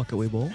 Fuck it, we ball.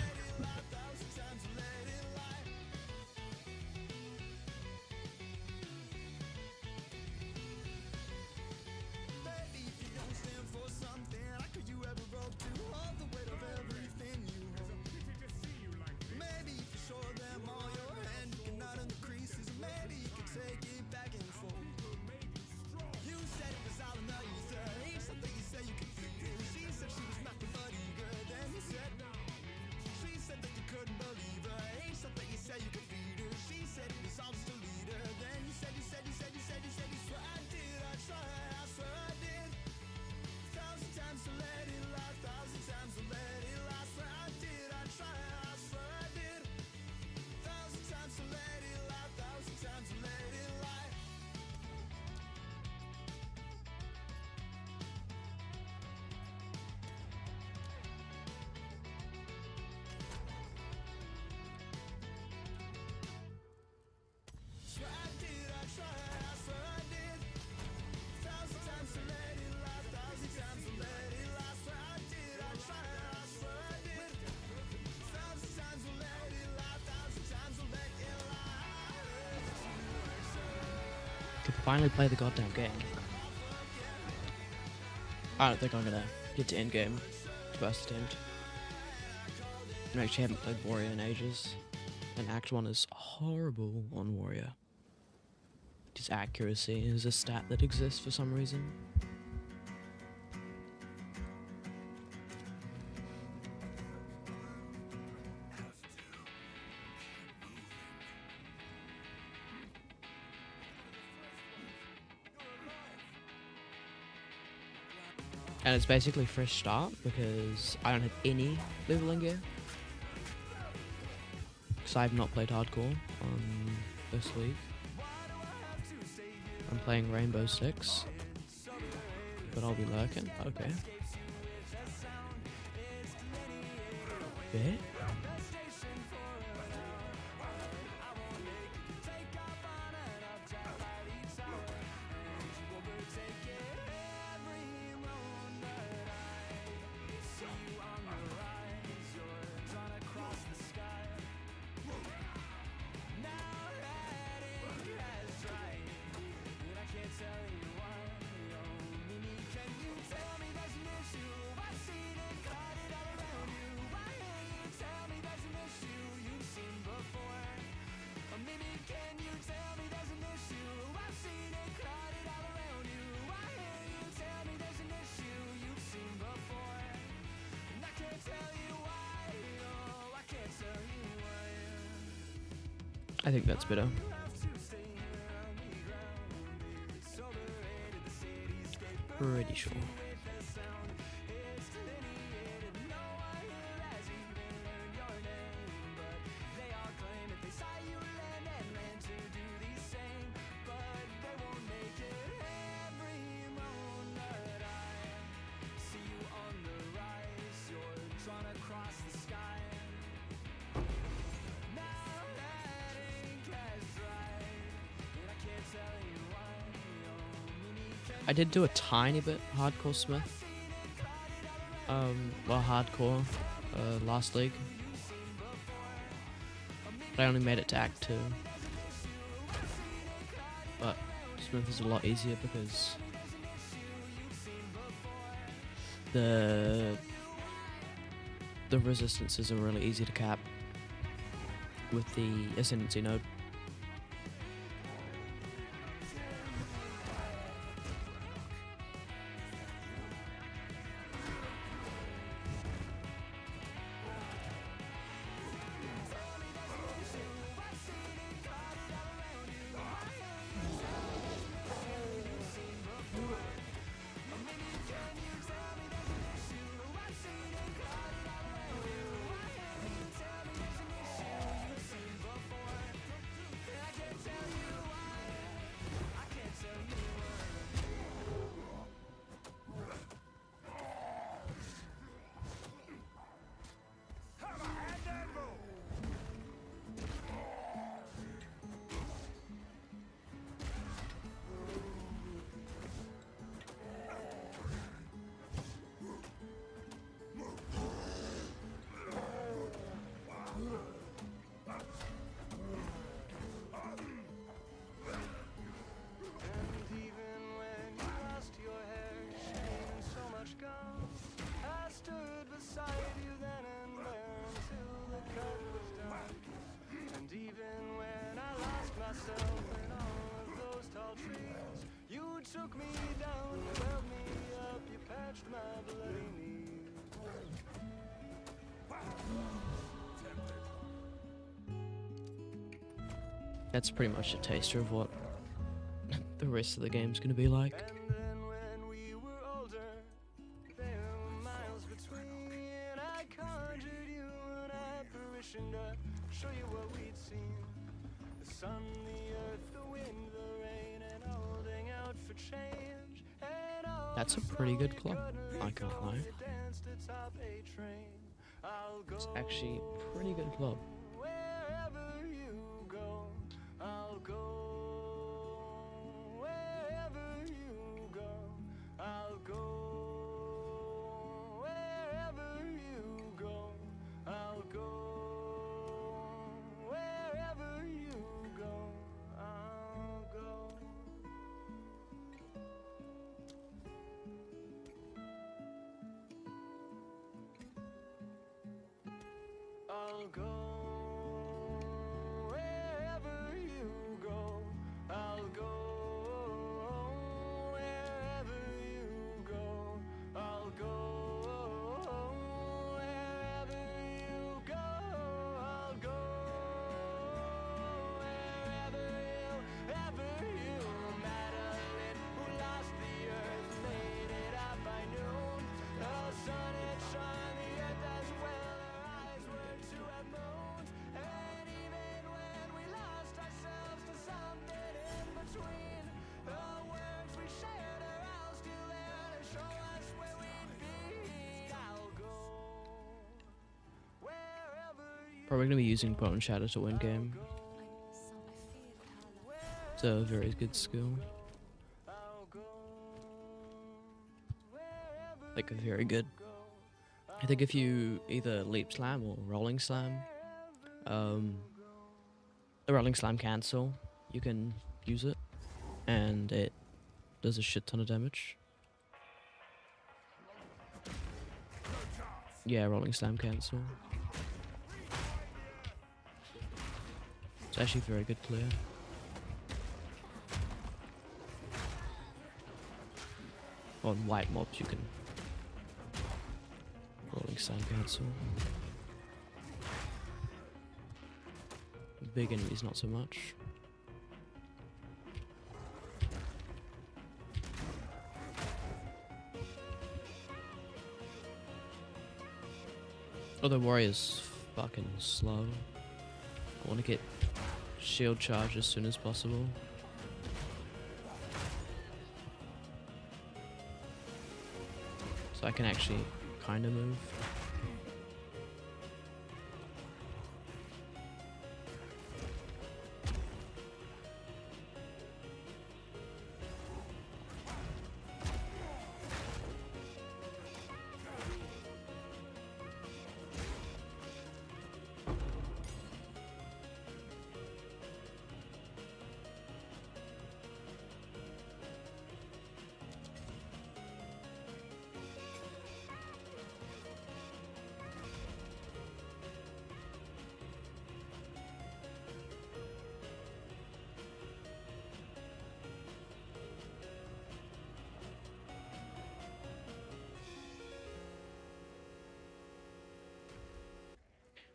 Could finally play the goddamn game. I don't think I'm gonna get to end game first attempt. I actually haven't played Warrior in ages. And Act 1 is horrible on Warrior. His accuracy is a stat that exists for some reason. And it's basically fresh start because I don't have any leveling gear. Because I have not played hardcore this week. I'm playing Rainbow Six, but I'll be lurking. Okay. Bet. I think that's better. Pretty sure. I did do a tiny bit hardcore Smith. Well, hardcore last league. But I only made it to Act 2. But Smith is a lot easier because the resistances are really easy to cap with the Ascendancy node. That's pretty much a taster of what the rest of the game's gonna be like. That's a pretty good club, I can't lie. It's actually a pretty good club. I'll go wherever you go. I'll go wherever you go. I'll go wherever you go. I'll go wherever you Madeline, who lost the earth, made it up by noon. The sun had shone the earth as well. Her eyes were to have moons, and even when we lost ourselves to something in between, the words we shared are all still there to show us where we'd be. I'll go wherever you Probably gonna be using Bone Shadow to win game. It's a very good skill. Like a very good. I think if you either leap slam or rolling slam, the rolling slam cancel, you can use it, and it does a shit ton of damage. Yeah, rolling slam cancel. It's actually very good clear. On white mobs you can rolling slam cancel. Big enemies not so much. Oh, the warrior's fucking slow. I want to get shield charge as soon as possible. So I can actually kind of move.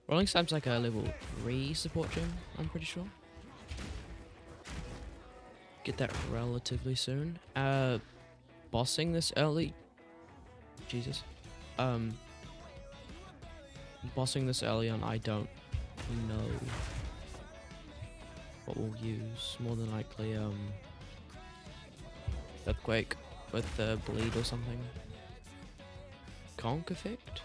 Rolling Slam's like a level 3 support gem, I'm pretty sure. Get that relatively soon. Bossing this early. Jesus. Bossing this early on, I don't know what we'll use. More than likely, Earthquake with the bleed or something. Conk effect?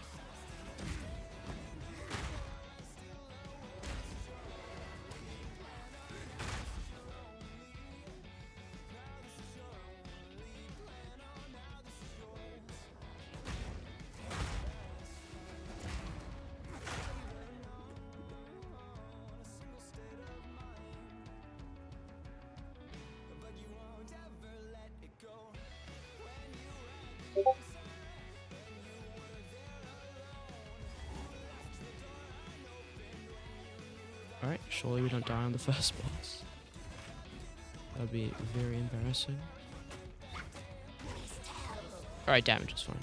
Alright, surely we don't die on the first boss. That would be very embarrassing. Alright, damage is fine.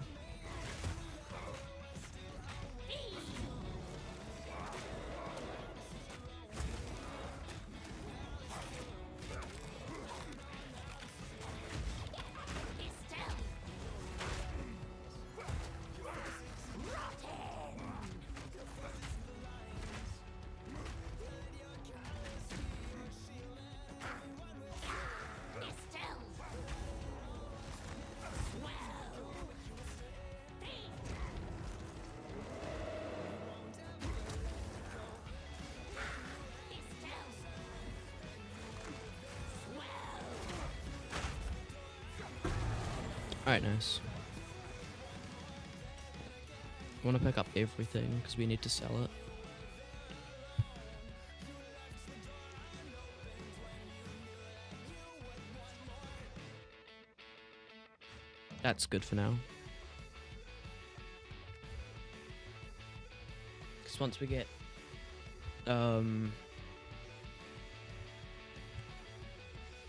Alright, nice. I want to pick up everything because we need to sell it. That's good for now. Because once we get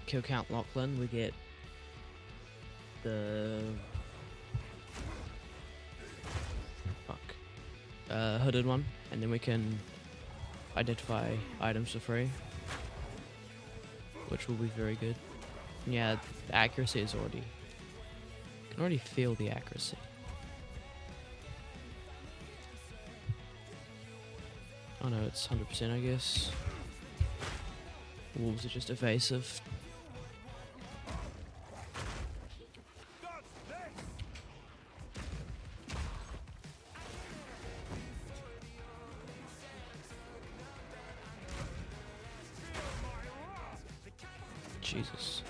kill count Lachlan, we get the hooded one, and then we can identify items for free, which will be very good. Yeah, the accuracy is already, I can already feel the accuracy. Oh no, it's 100% I guess. Wolves are just evasive. Jesus.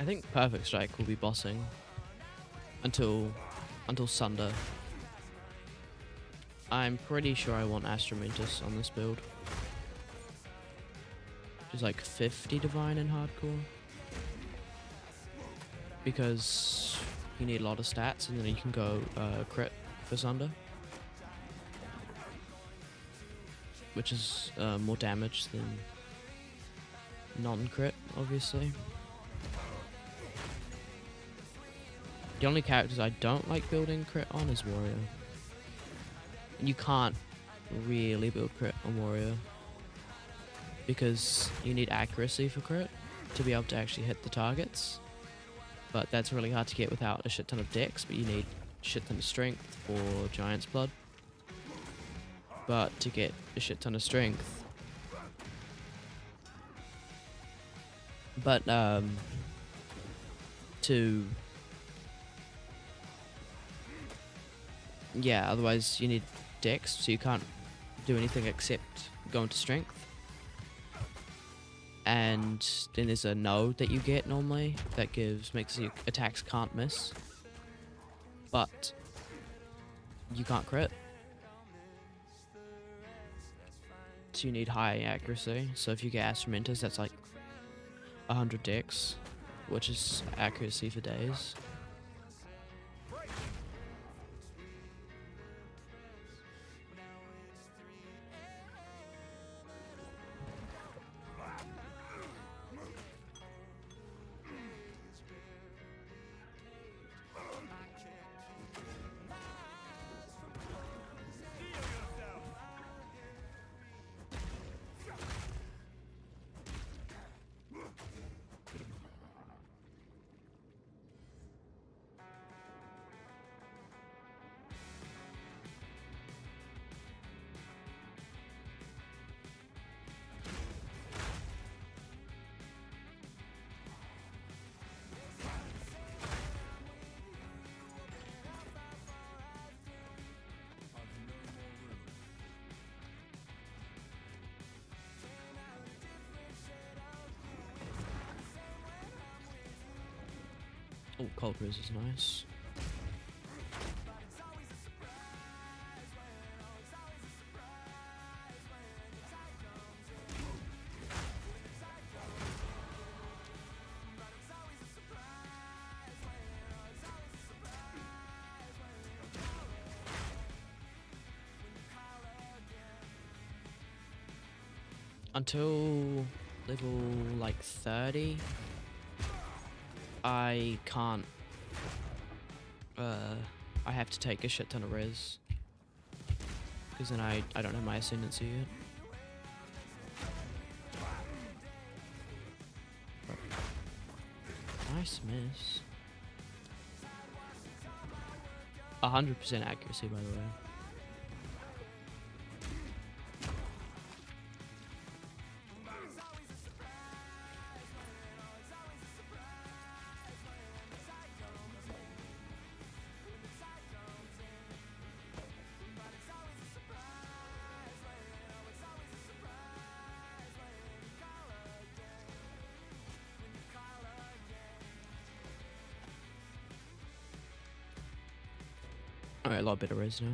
I think Perfect Strike will be bossing until Sunder. I'm pretty sure I want Astromentus on this build. Which is like 50 Divine in hardcore. Because you need a lot of stats and then you can go crit for Sunder. Which is more damage than non-crit, obviously. The only characters I don't like building crit on is Warrior. And you can't really build crit on Warrior because you need accuracy for crit to be able to actually hit the targets. But that's really hard to get without a shit ton of dex, but you need a shit ton of strength for Giant's Blood. But to get a shit ton of strength... But, yeah, otherwise you need dex, so you can't do anything except go into strength. And then there's a node that you get normally that makes your attacks can't miss. But you can't crit. So you need high accuracy. So if you get Astromentus, that's like 100 dex, which is accuracy for days. Oh, cold res is nice. Until level like 30, I can't. I have to take a shit ton of res, because then I don't have my ascendancy yet. Nice miss. 100% accuracy, by the way. Alright, a lot better res now.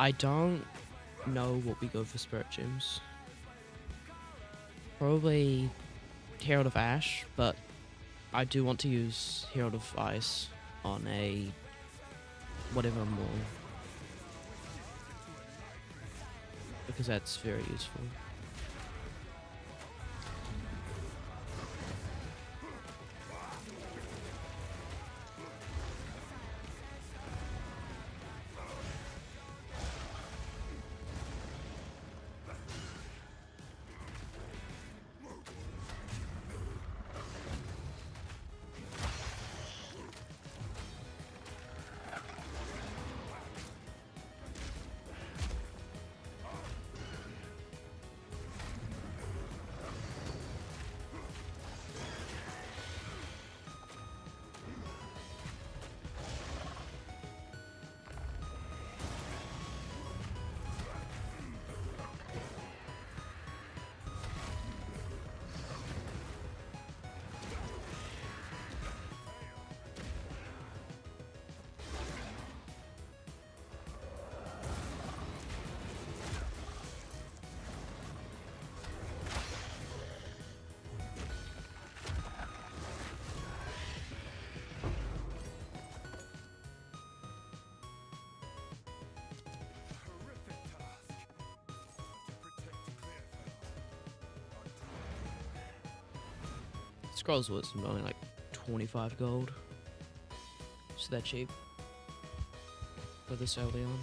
I don't know what we go for spirit gems. Probably Herald of Ash, but I do want to use Herald of Ice on a whatever more, because that's very useful. Scrolls was only like 25 gold. So that cheap for this early on.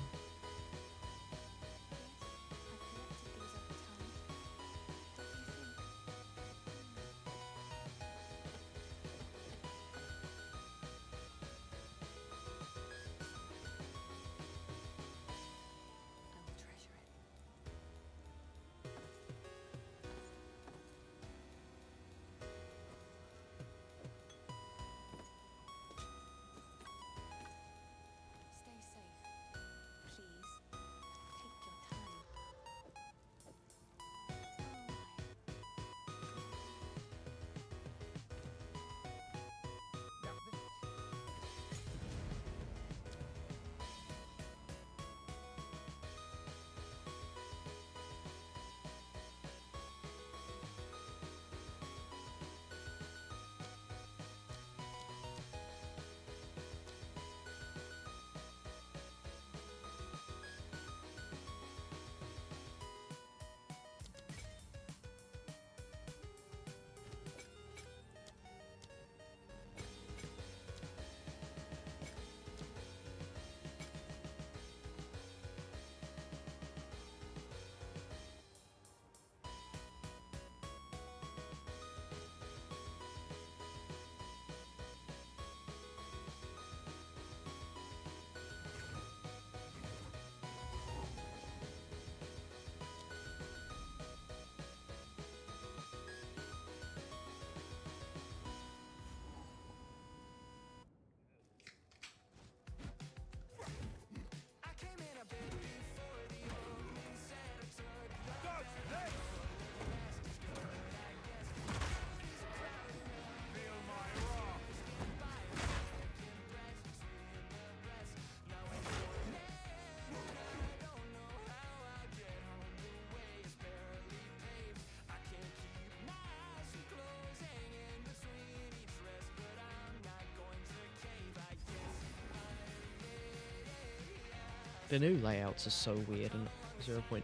The new layouts are so weird in 0.2.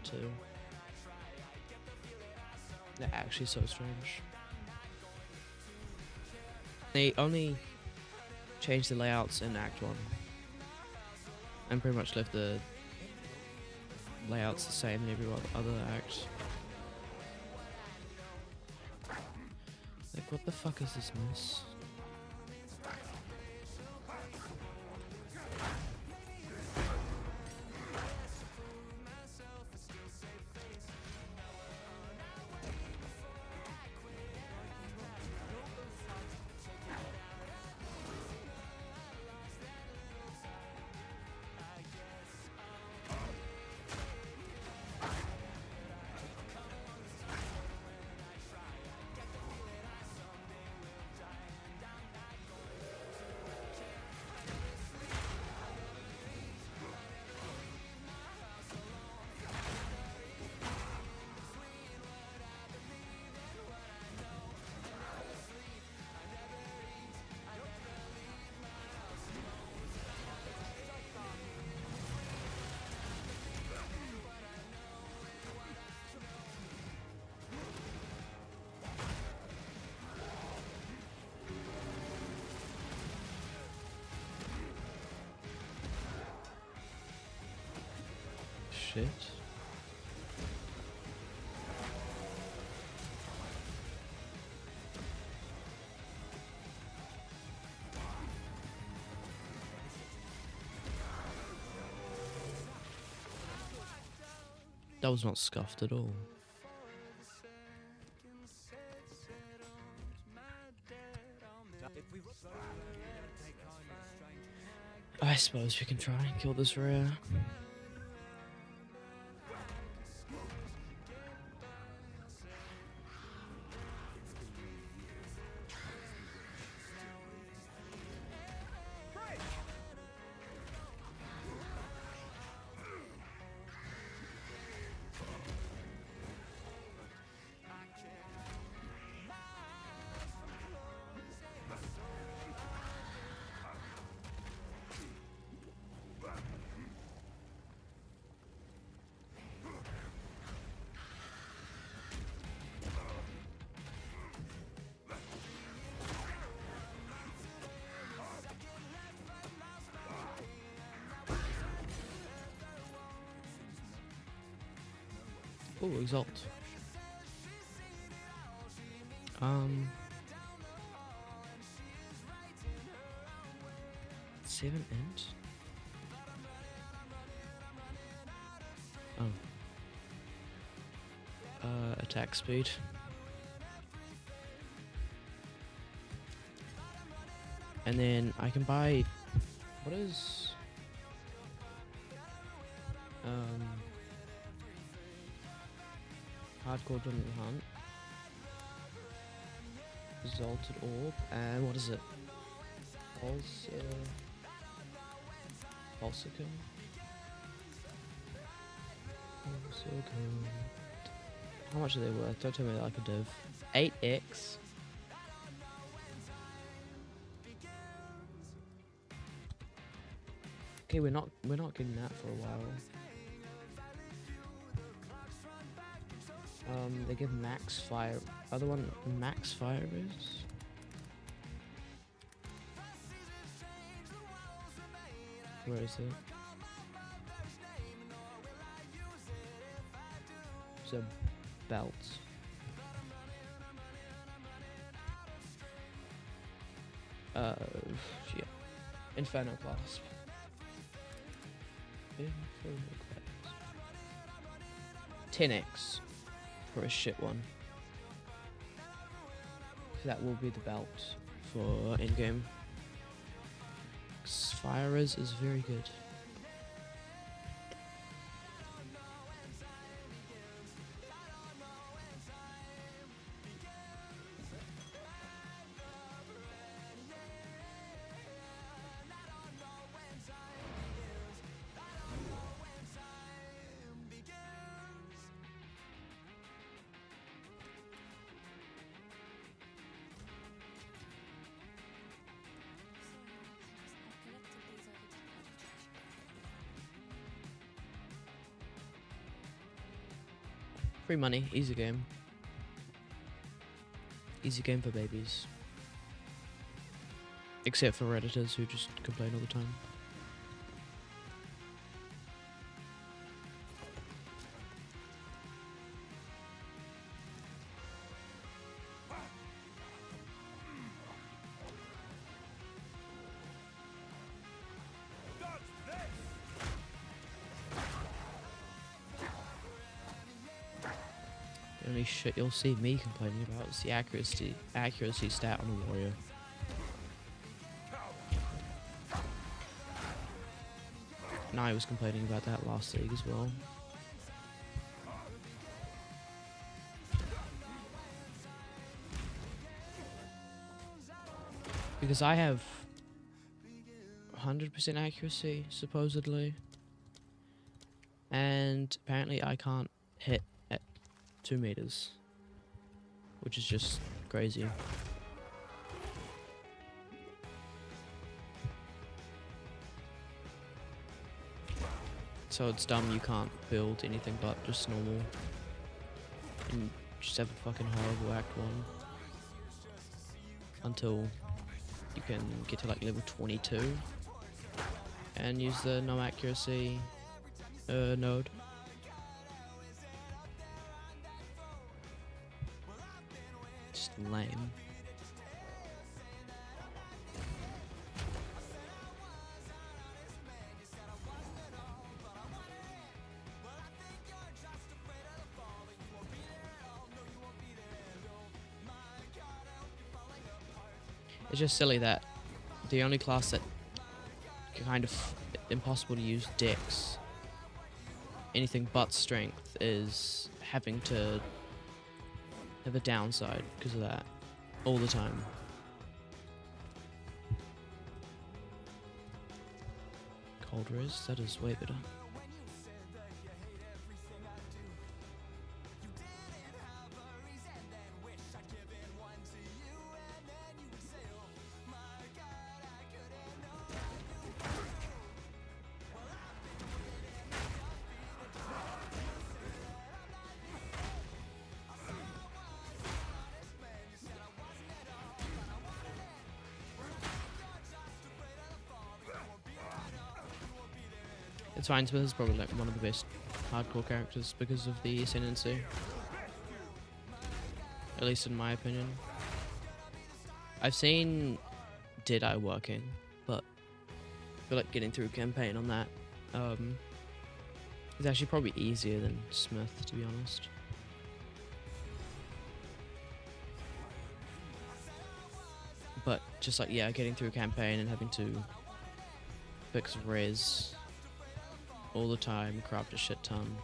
They're actually so strange. They only changed the layouts in Act 1. And pretty much left the layouts the same in every other act. Like, what the fuck is this mess? Shit. That was not scuffed at all. I suppose we can try and kill this rare. Oh, Exalt. 7 int? Oh. Attack speed. And then I can buy... What is... Hardcore Dungeon Hunt. Exalted Orb. And what is it? Pulsicum. How much are they worth? Don't tell me like a div. 8x. Okay, we're not getting that for a while. They give max fire. Other one, max fire is. Where is it? It's a belt. Yeah. Inferno clasp. Inferno clasp. 10x for a shit one. So that will be the belt for endgame. Fire res is very good. Free money, easy game. Easy game for babies. Except for Redditors who just complain all the time. The only shit you'll see me complaining about is the accuracy stat on a warrior. And I was complaining about that last league as well. Because I have 100% accuracy, supposedly. And apparently I can't hit at 2 meters. Which is just crazy. So it's dumb you can't build anything but just normal. And just have a fucking horrible Act 1. Until you can get to like level 22. And use the no accuracy node. Just lame. It's just silly that the only class that kind of impossible to use Dex, anything but strength, is having to have a downside because of that all the time. Cold Riz, that is way better. It's fine, Smith is probably like one of the best hardcore characters because of the ascendancy. At least in my opinion. I've seen Deadeye working, but I feel like getting through a campaign on that is actually probably easier than Smith, to be honest. But just like, yeah, getting through a campaign and having to fix res all the time, craft a shit ton,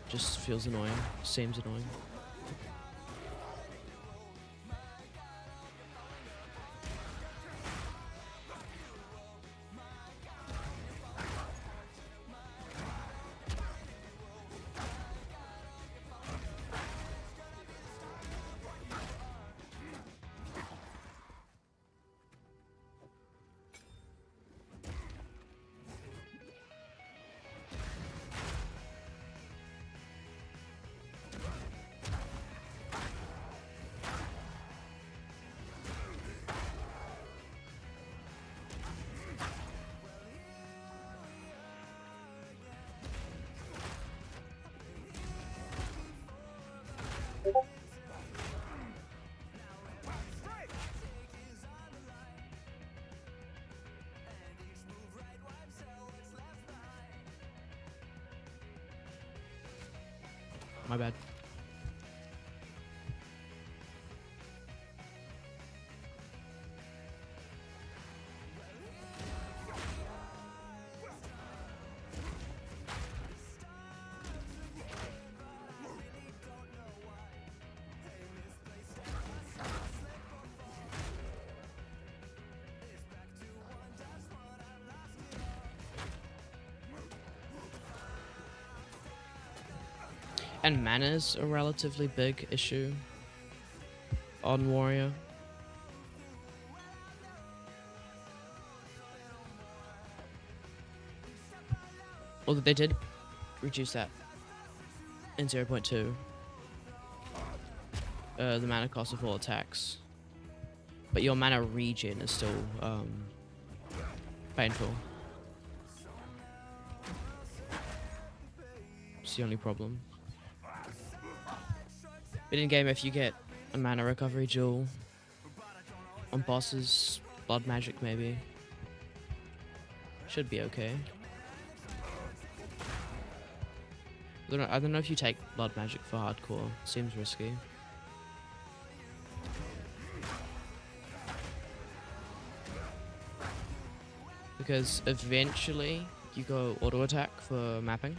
just feels annoying, seems annoying. My bad. And mana's a relatively big issue on Warrior. Although they did reduce that and 0.2. The mana cost of all attacks. But your mana regen is still painful. It's the only problem. But in game, if you get a mana recovery jewel on bosses, blood magic maybe, should be okay. I don't know if you take blood magic for hardcore. Seems risky. Because eventually you go auto attack for mapping.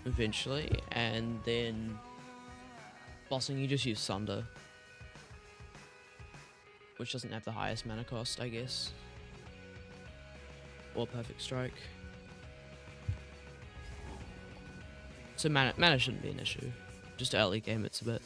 Eventually, and then bossing you just use Sunder, which doesn't have the highest mana cost, I guess. Or Perfect Strike. So mana shouldn't be an issue. Just early game it's a bit.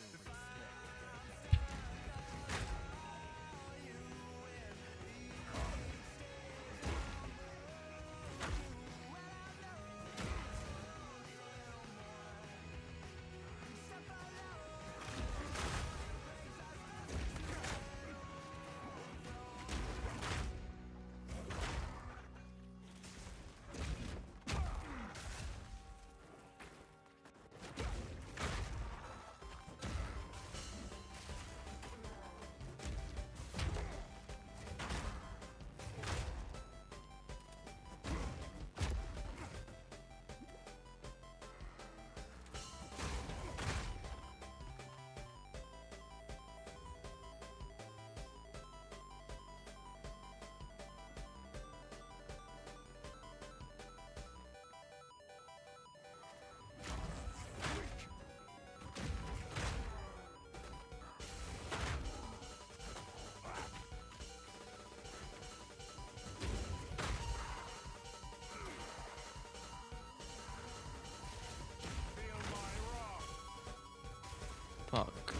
Fuck.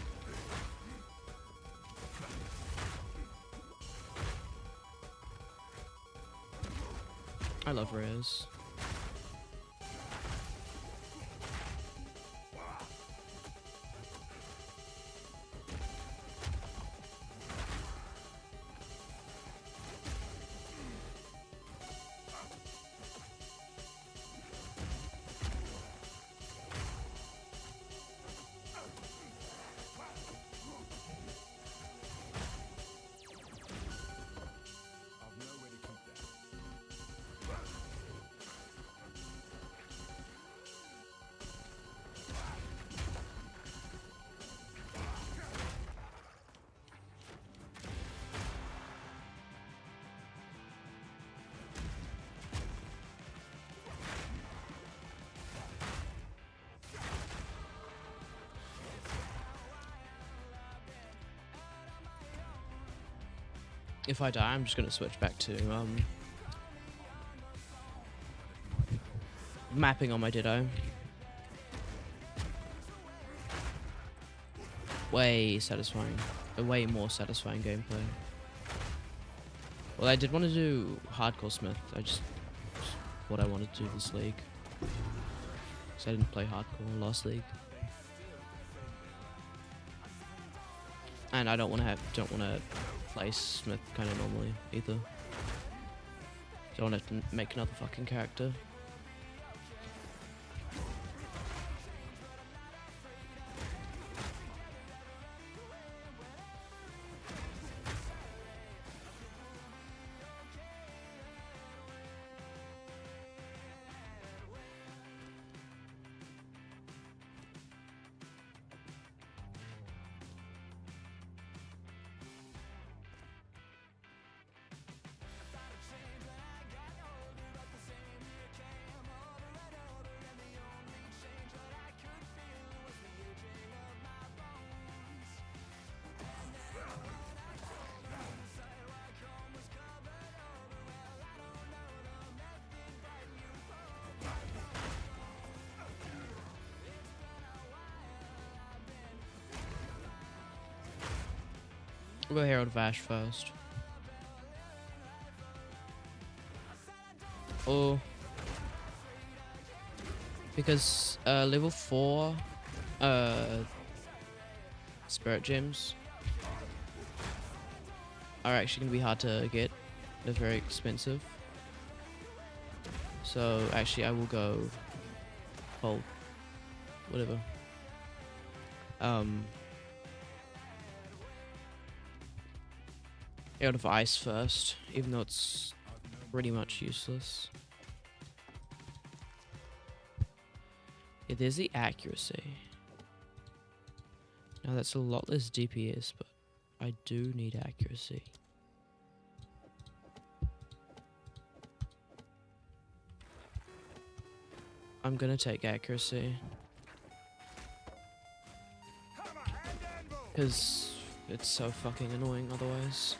I love rares. If I die, I'm just gonna switch back to mapping on my Ditto. Way satisfying. A way more satisfying gameplay. Well, I did want to do Hardcore Smith. Just what I wanted to do this league. Because I didn't play Hardcore last league. And I don't want to play Smith kind of normally either. Don't have to make another fucking character. We'll go Herald Vash first. Oh. Because level 4 spirit gems are actually going to be hard to get. They're very expensive. So actually I will go cold. Whatever. Out of ice first, even though it's pretty much useless. Yeah, there's the accuracy. Now that's a lot less DPS, but I do need accuracy. I'm gonna take accuracy. Because it's so fucking annoying otherwise.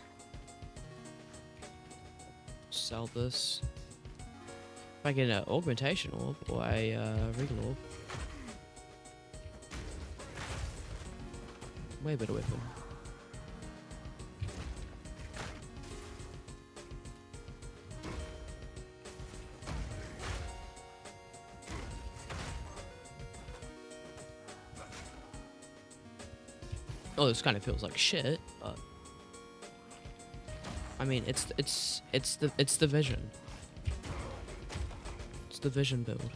Sell this. If I get an augmentation orb or a regular orb. Way better weapon. Oh, this kind of feels like shit, but I mean, it's the vision. It's the vision build.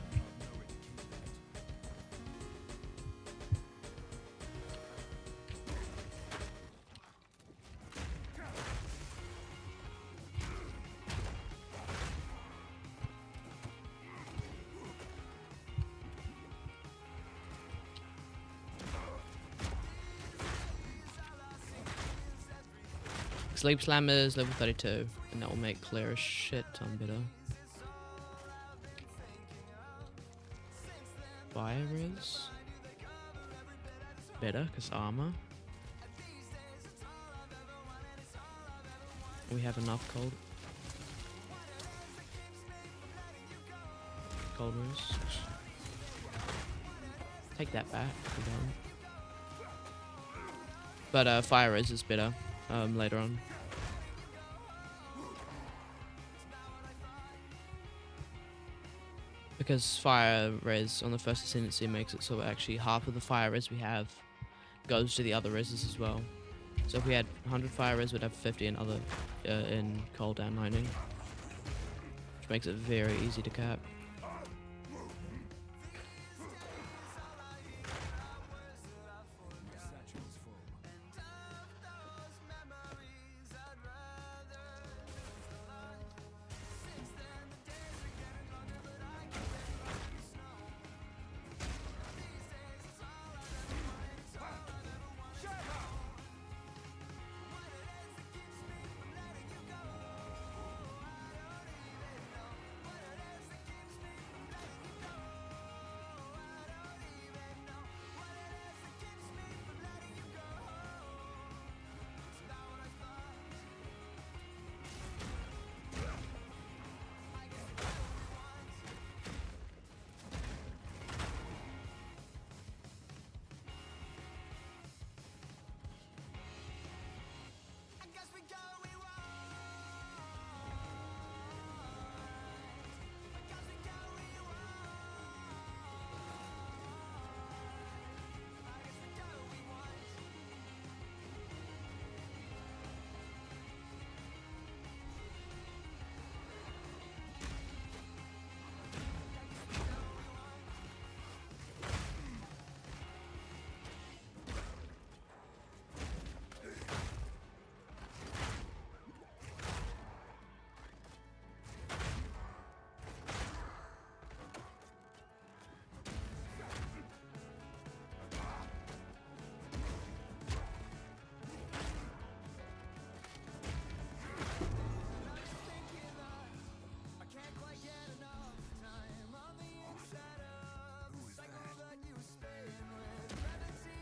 Sleep Slam is level 32, and that will make Claire a shit ton better. Fire is better, because armor. We have enough cold. Cold Rose. Take that back. But Fire Res is better later on. Because Fire Res on the first Ascendancy makes it so actually half of the Fire Res we have goes to the other reses as well. So if we had 100 Fire Res, we'd have 50 in other in cold down 90. Which makes it very easy to cap.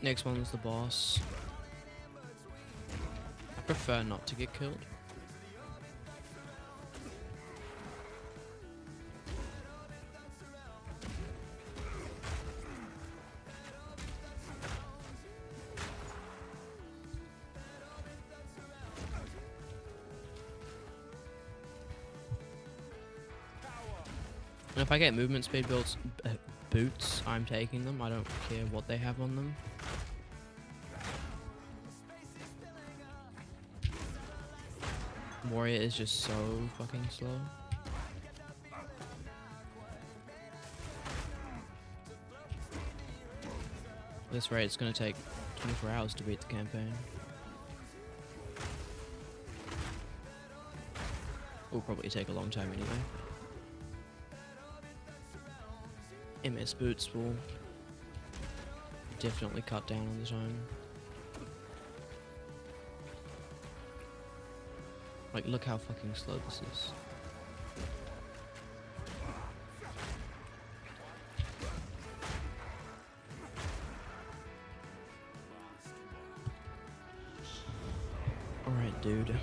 Next one is the boss. I prefer not to get killed. And if I get movement speed boots, I'm taking them. I don't care what they have on them. Warrior is just so fucking slow. At this rate, it's gonna take 24 hours to beat the campaign. Will probably take a long time anyway. MS boots will definitely cut down on the time. Like, look how fucking slow this is. Alright, dude.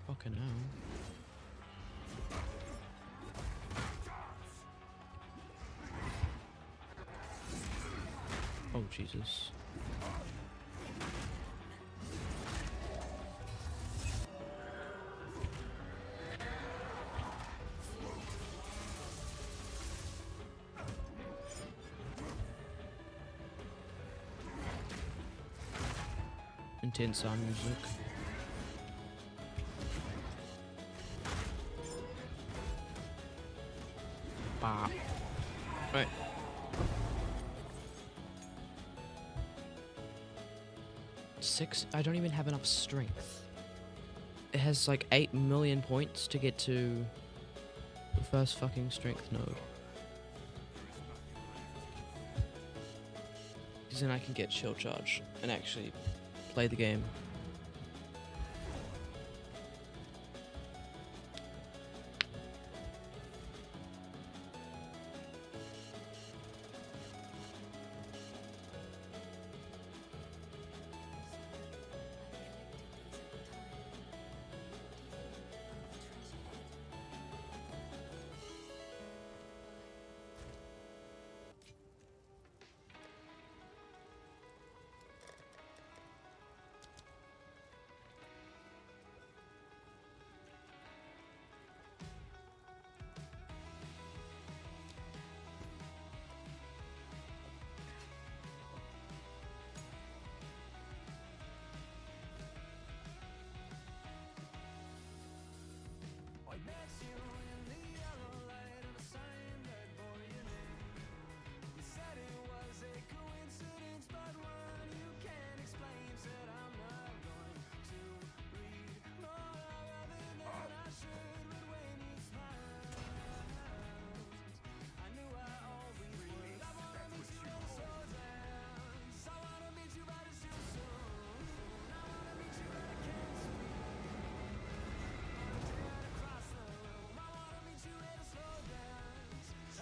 Fucking hell. Oh, Jesus. Intense sound music. Bah. Right. Six. I don't even have enough strength. It has like 8 million points to get to the first fucking strength node. Because then I can get shield charge and actually play the game.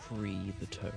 Free the toad.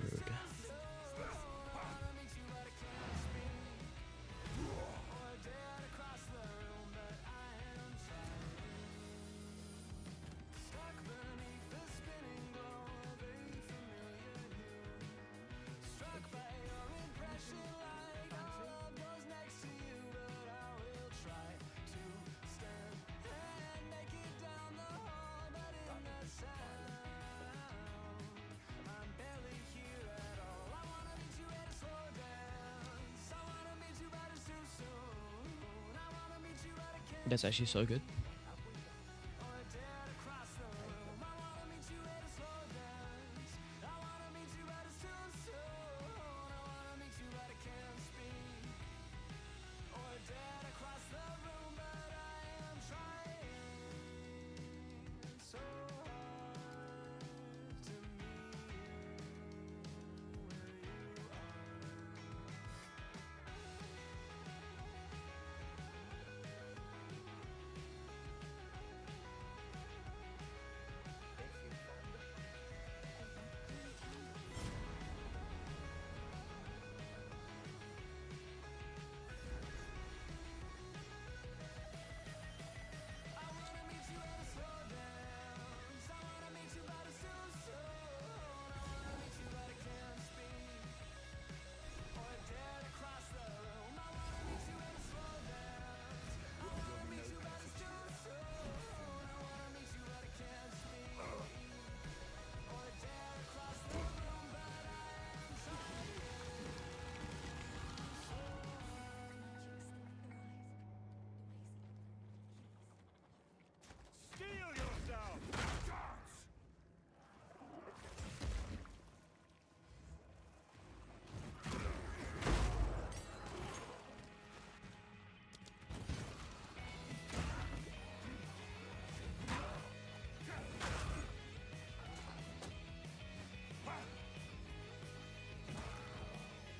That's actually so good.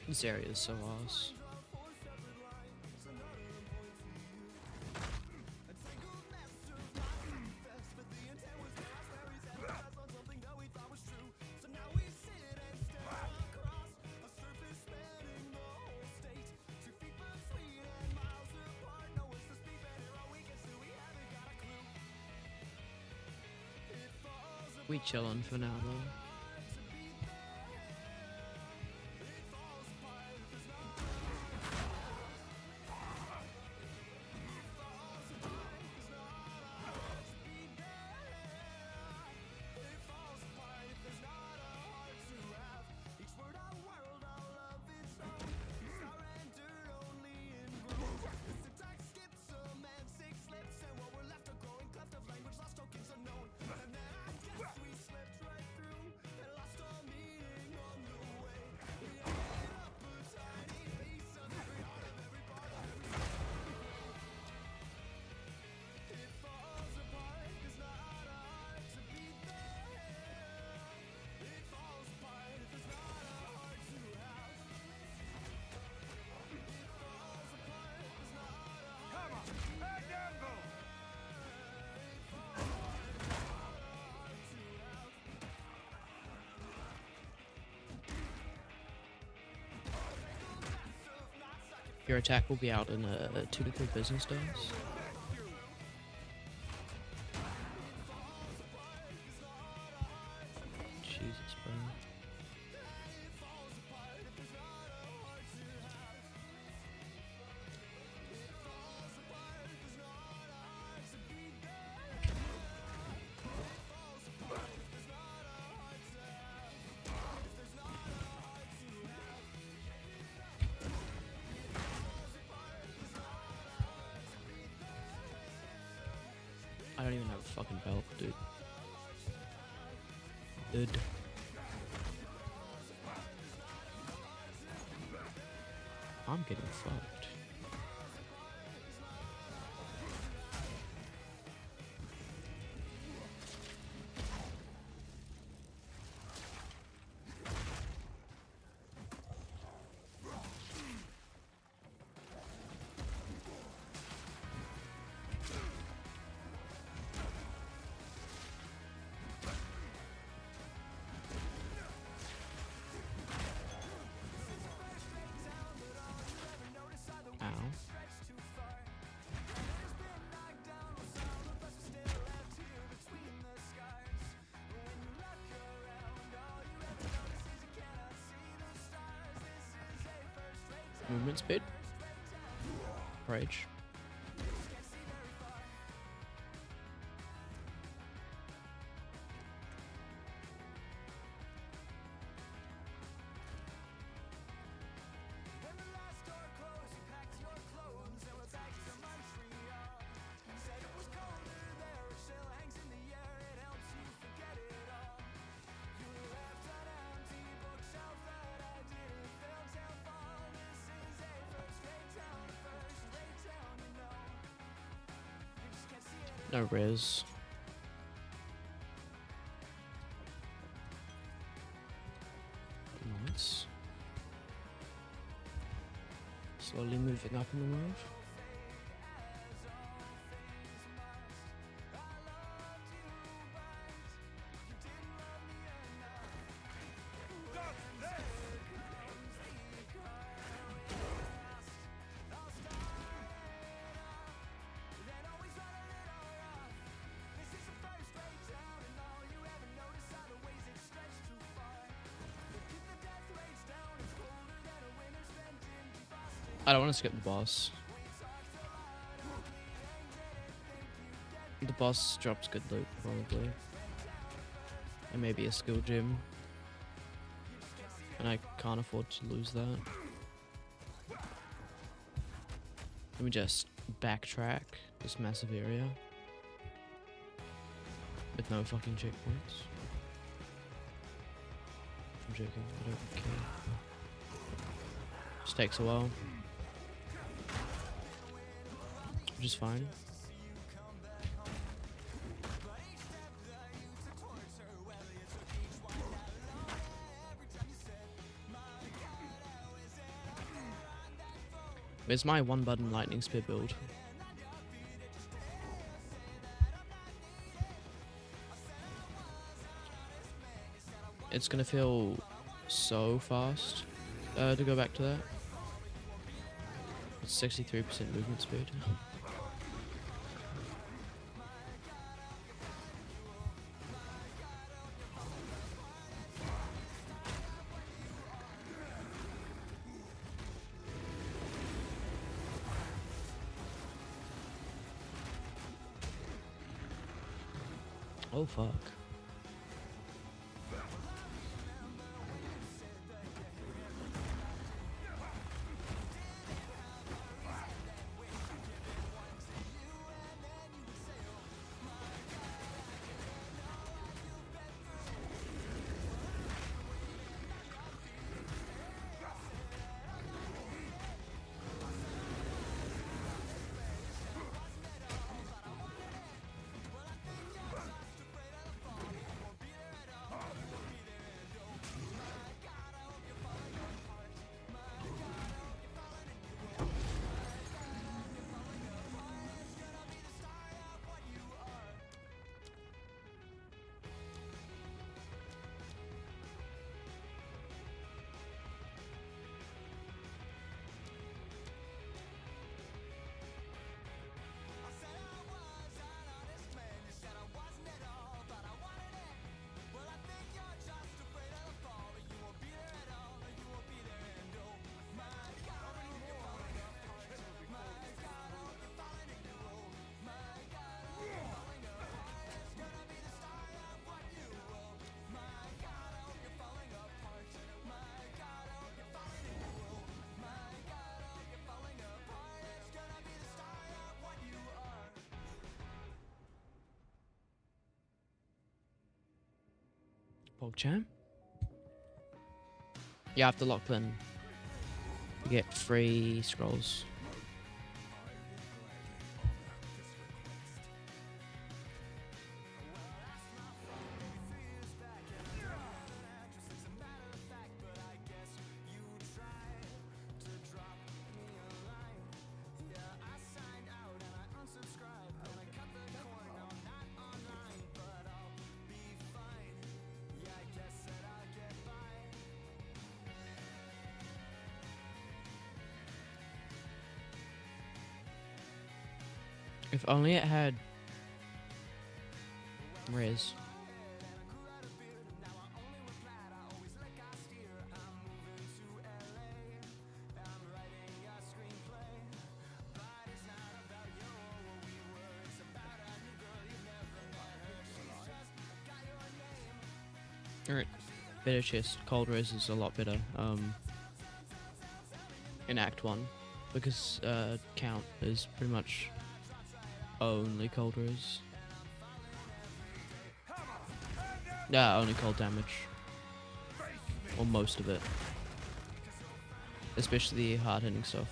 This area is so ass. We chillin' for now though. Your attack will be out in 2 to 3 business days. Jesus, bro. I don't even have a fucking belt, dude. I'm getting fucked. Ow. Movement speed. Rage. No res. Nice. Slowly moving up in the world. I don't want to skip the boss. The boss drops good loot, probably. And maybe a skill gem. And I can't afford to lose that. Let me just backtrack this massive area. With no fucking checkpoints. I'm joking, I don't care. Just takes a while. Which is fine. It's my one button lightning spear build. It's gonna feel so fast to go back to that. It's 63% movement speed. Oh fuck. PogChamp? You have to lock in. You get free scrolls. If only it had res. Alright, better chest. Cold res is a lot better in Act 1 because count is pretty much only cold res. Yeah, only cold damage. Or most of it. Especially the hard hitting stuff.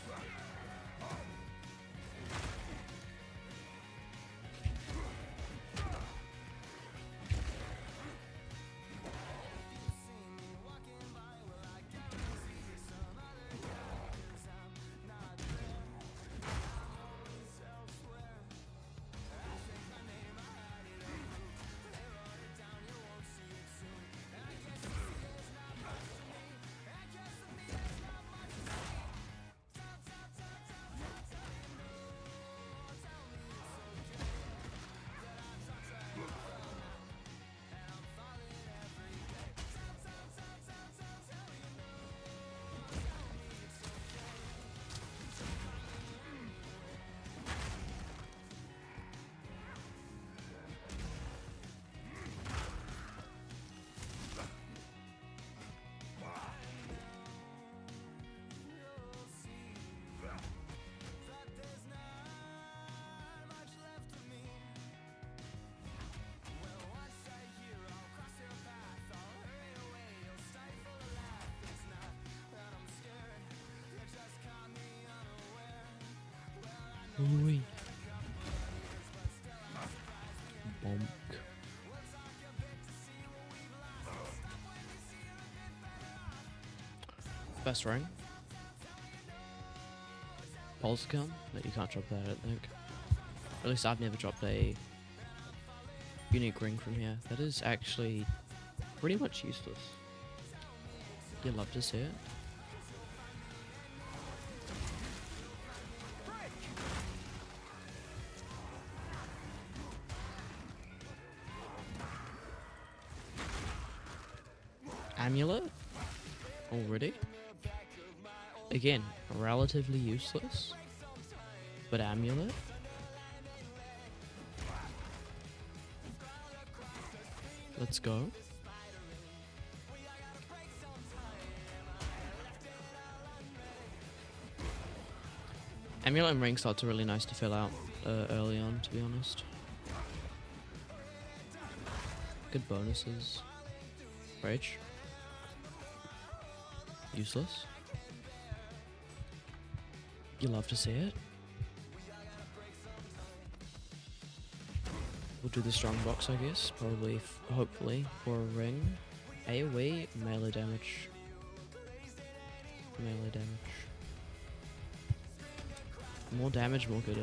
Ooh-wee. Bonk. Best ring. pulse gun, but you can't drop that, I don't think. At least I've never dropped a unique ring from here. That is actually pretty much useless. You'd love to see it. Amulet? Already? Again, relatively useless. But amulet? Let's go. Amulet and ring slots are really nice to fill out early on, to be honest. Good bonuses. Rage. Useless. You love to see it. We'll do the strong box, I guess. Probably, hopefully, for a ring. AoE, melee damage. Melee damage. More damage, more good.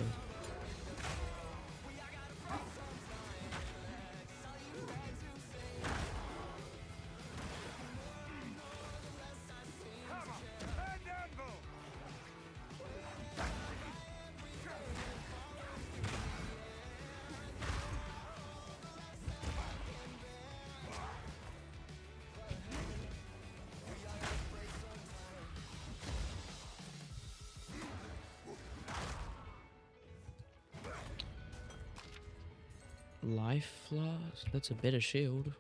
Life flask? That's a better shield.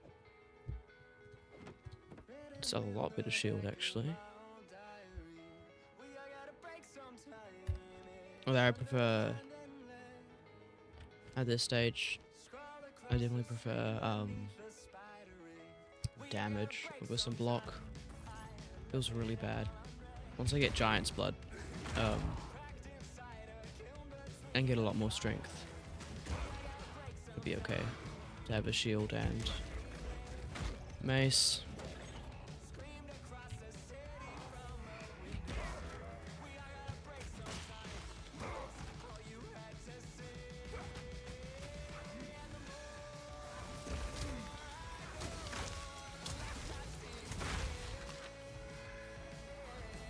It's a lot better shield, actually. Although I prefer, at this stage, I definitely prefer damage with some block. Feels really bad. Once I get Giant's Blood, and get a lot more strength, it'd be okay to have a shield and mace.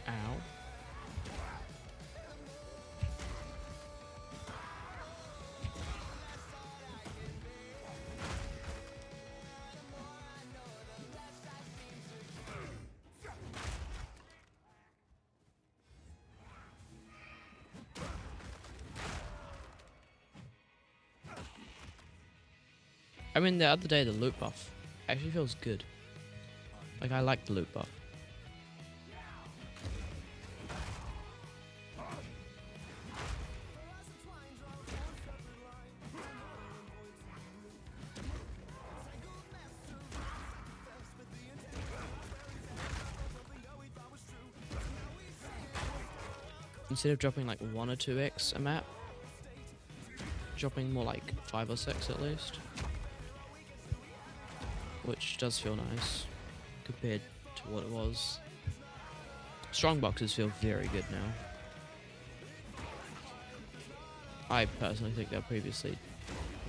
Ow. I mean, the other day the loot buff actually feels good. Like, I like the loot buff. Instead of dropping like 1 or 2x a map, dropping more like 5 or 6 at least. Which does feel nice compared to what it was. Strong boxes feel very good now. I personally think they're previously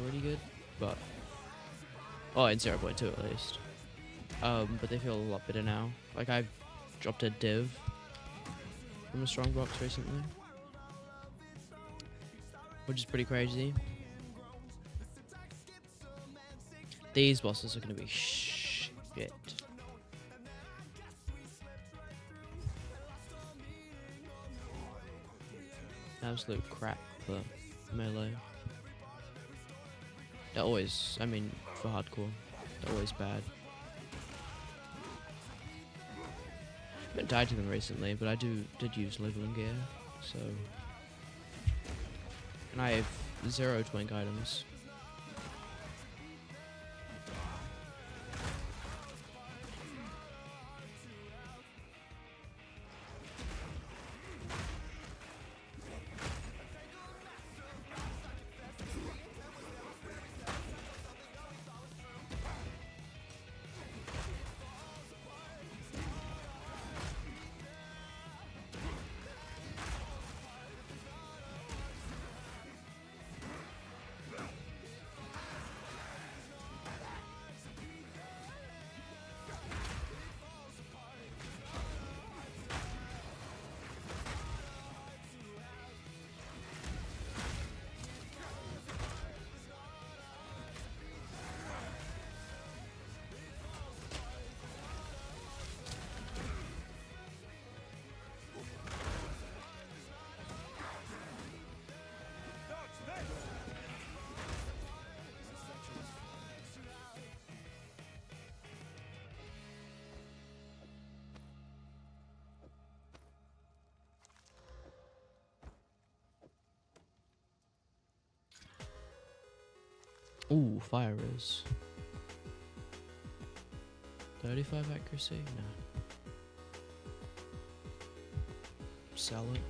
pretty good, but in 0.2 at least. But they feel a lot better now. Like, I've dropped a div from a strong box recently, which is pretty crazy. These bosses are gonna be shit. Absolute crap for melee. They're always, I mean, for hardcore, they're always bad. I haven't died to them recently, but I did use leveling gear, so. And I have 0 twink items. Ooh, fire is 35 accuracy? No. Sell it.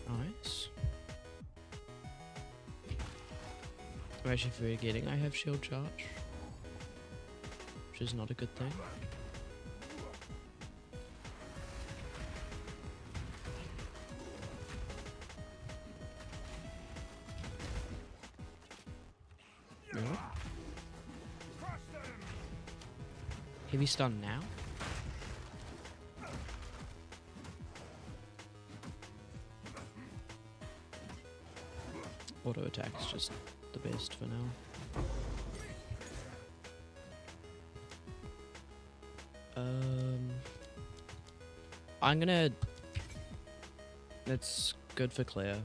Nice. I'm actually forgetting I have shield charge, which is not a good thing. No. Heavy stun now? Auto attack is just the best for now. I'm gonna... That's good for Claire.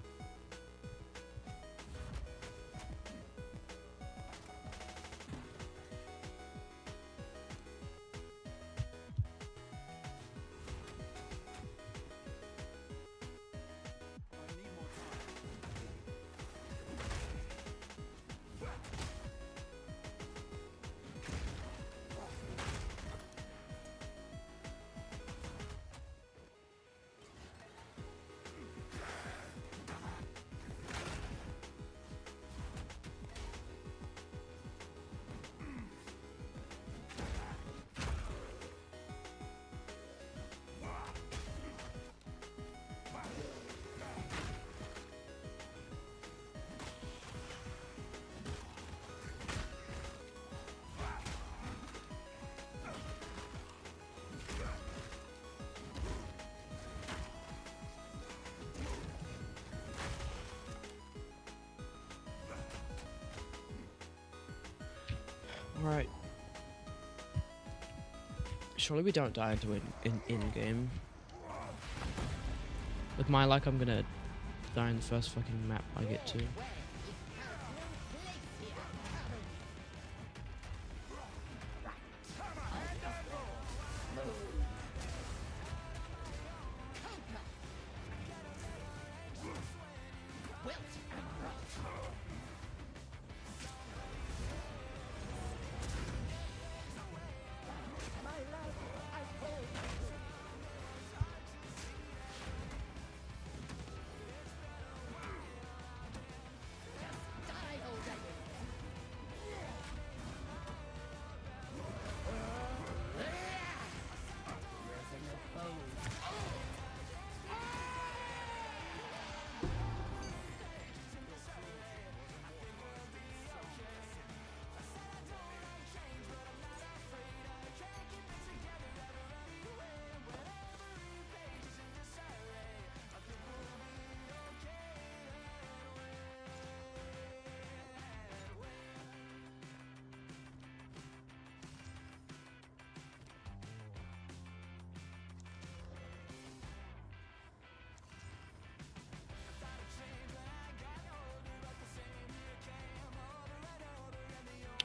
Alright. Surely we don't die into in-game. With my luck, I'm gonna die in the first fucking map I get to.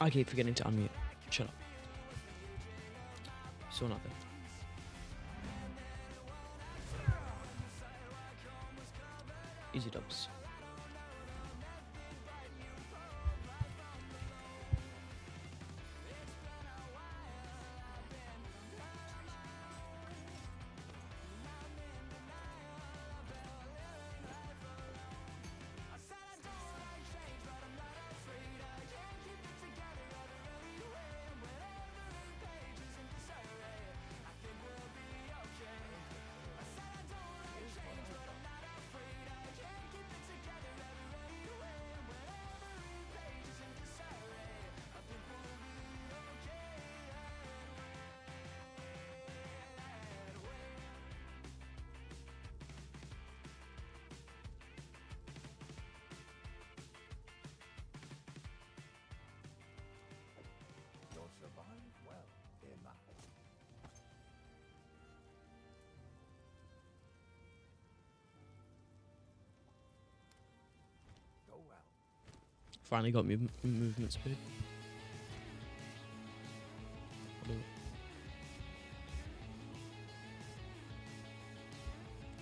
I keep forgetting to unmute. Shut up. Saw nothing. Easy dubs. Finally got movement speed.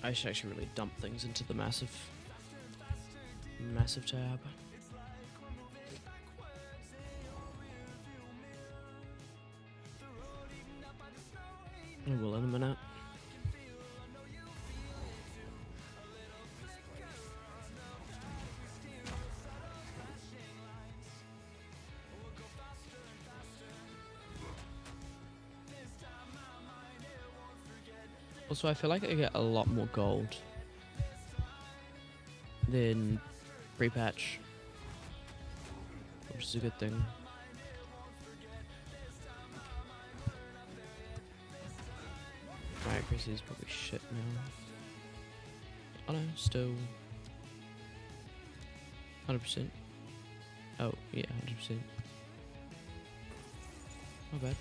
I should actually really dump things into the massive tab. I will in a minute. Also, I feel like I get a lot more gold than pre-patch, which is a good thing. My accuracy is probably shit now. Oh no, still 100%. Oh yeah, 100%. Not bad.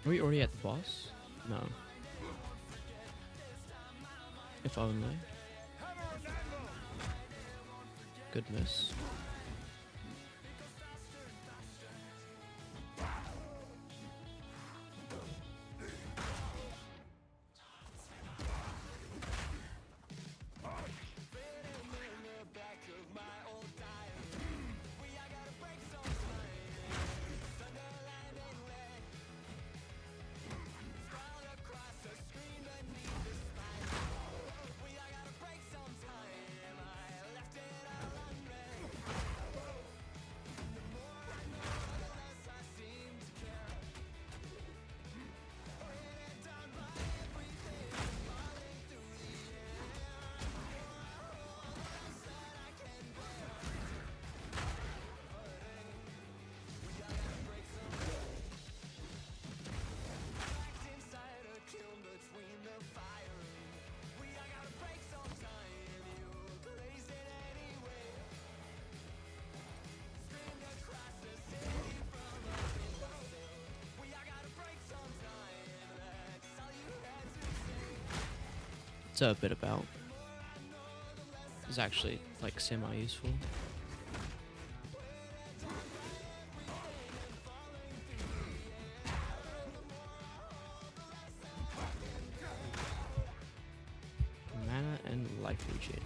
Are we already at the boss? No. If only. Goodness. It's a bit about. It's actually like semi-useful. Mana and life regen.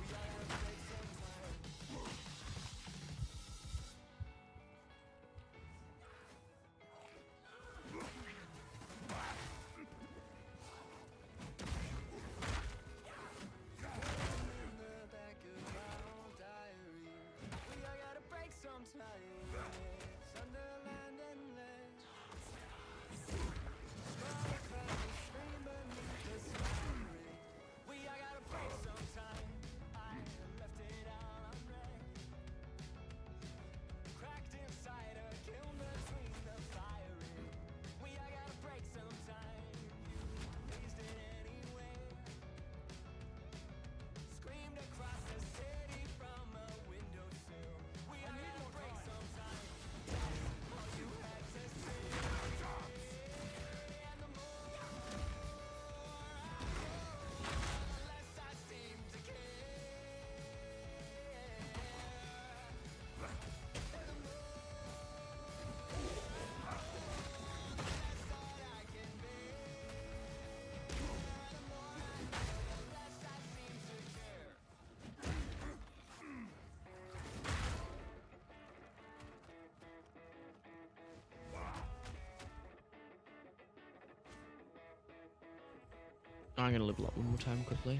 I'm gonna level up one more time quickly.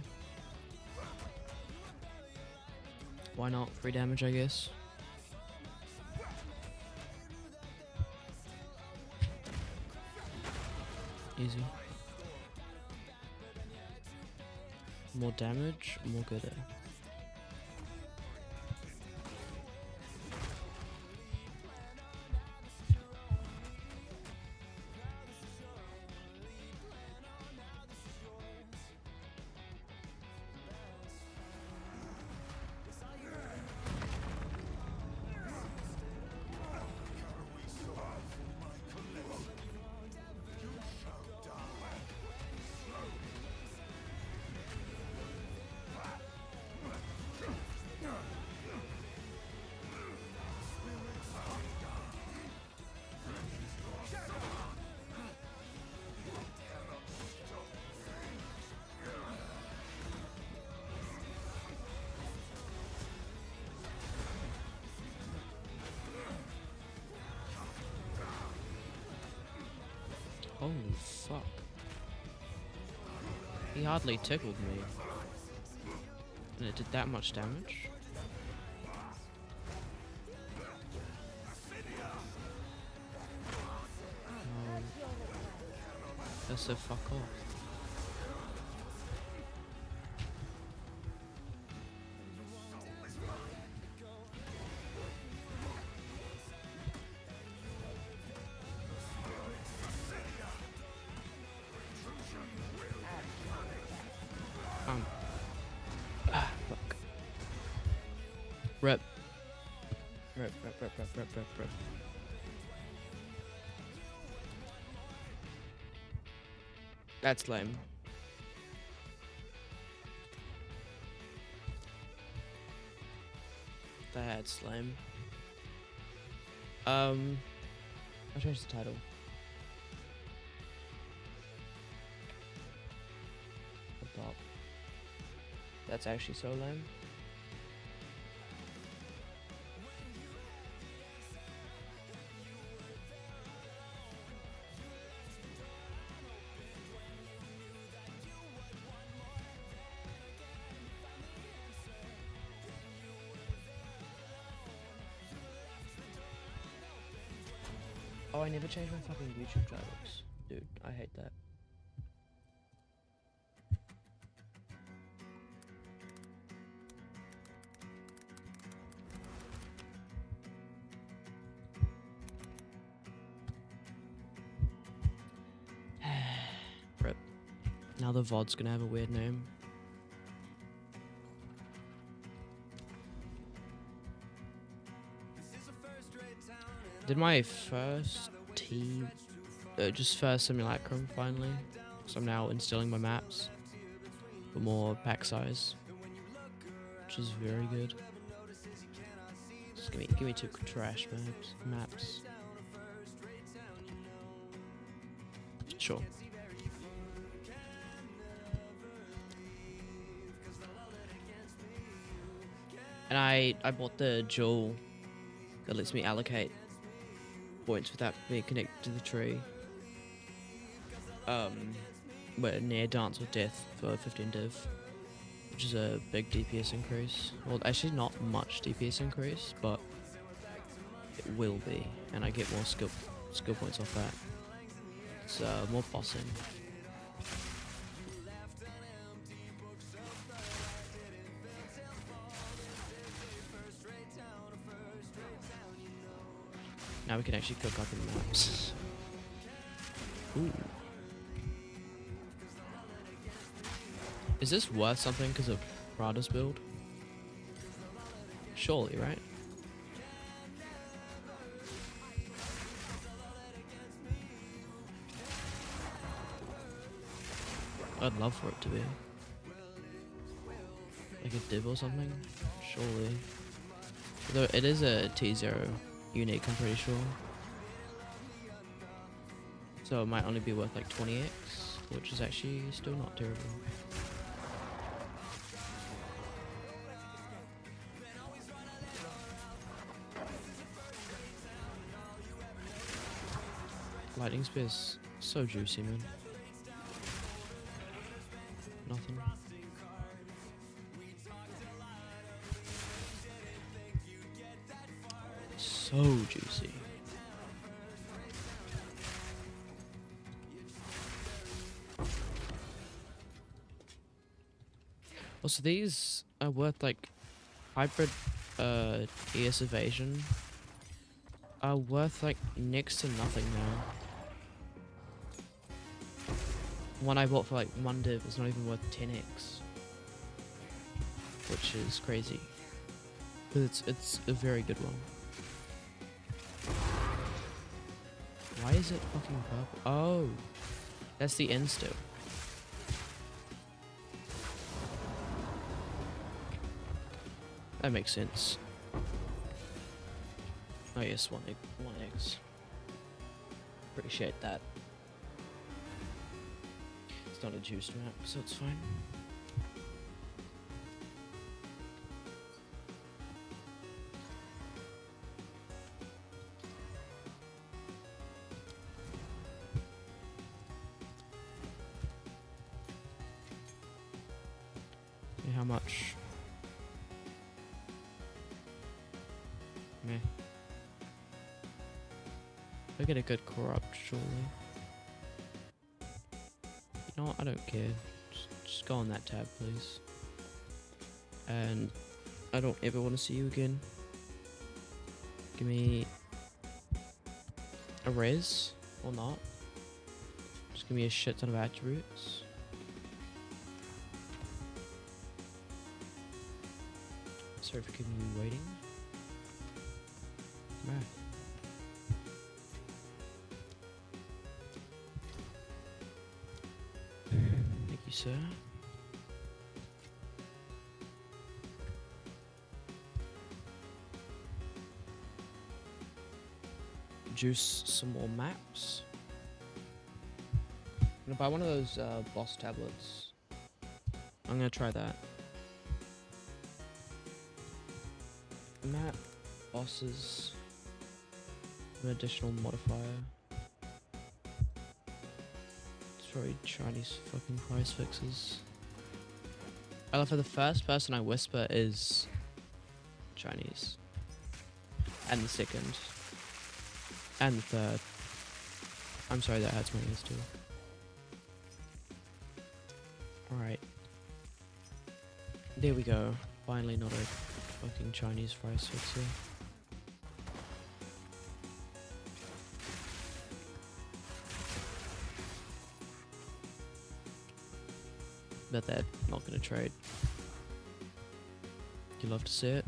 Why not? Free damage, I guess. Easy. More damage, more gooder. Holy fuck. He hardly tickled me. And it did that much damage? That's so fuck off. Fuck. Rep. Rep. That's lame. That's lame. I'll change the title. Top. That's actually so lame. Oh, I never changed my fucking YouTube titles. Dude, I hate that. Rip. Now the VOD's gonna have a weird name. Did my first first simulacrum finally. So I'm now instilling my maps for more pack size, which is very good. Just give me 2 trash maps. Sure. And I bought the jewel that lets me allocate points without being connected to the tree. Where near Dance with Death for 15 div, which is a big DPS increase. Well, actually not much DPS increase, but it will be, and I get more skill points off that. It's more bossing. Now we can actually cook up in maps. Ooh. Is this worth something because of Prada's build? Surely, right? I'd love for it to be. Like a div or something? Surely. Although it is a T0 unique, I'm pretty sure. So it might only be worth like 20x, which is actually still not terrible. Lightning Spear's so juicy, man. nothing. So juicy. Also, these are worth like hybrid ES evasion are worth like next to nothing now. One I bought for like 1 div is not even worth 10x, which is crazy. But it's a very good one. Why is it fucking purple? Oh, that's the insta. That makes sense. Oh yes, 1x. Appreciate that. It's not a juiced map, so it's fine. Yeah, how much? Meh. I get a good corrupt, surely. You know what? I don't care. Just go on that tab, please. And I don't ever want to see you again. Give me a res or not. Just give me a shit ton of attributes. Sorry for keeping you waiting. Right. Thank you, sir. Juice some more maps. I'm gonna buy one of those boss tablets. I'm gonna try that. Map bosses. An additional modifier. It's probably Chinese fucking price fixes. I love how the first person I whisper is Chinese. And the second. And the third. I'm sorry, that hurts my ears too. Alright. There we go. Finally not a fucking Chinese price fixer. Bet they're not gonna trade. You love to see it.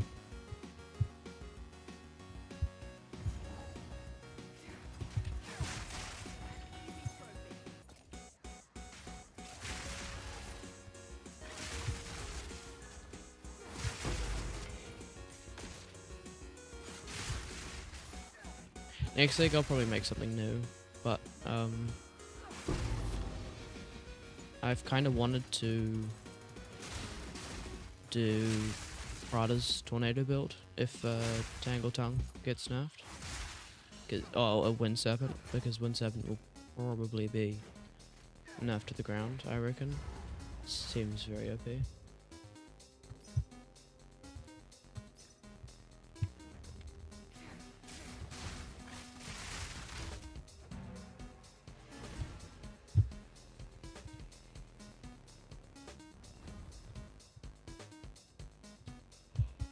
Next week I'll probably make something new, but I've kind of wanted to do Prada's tornado build if Tangle Tongue gets nerfed. Oh, a Wind Serpent, because Wind Serpent will probably be nerfed to the ground, I reckon. Seems very OP.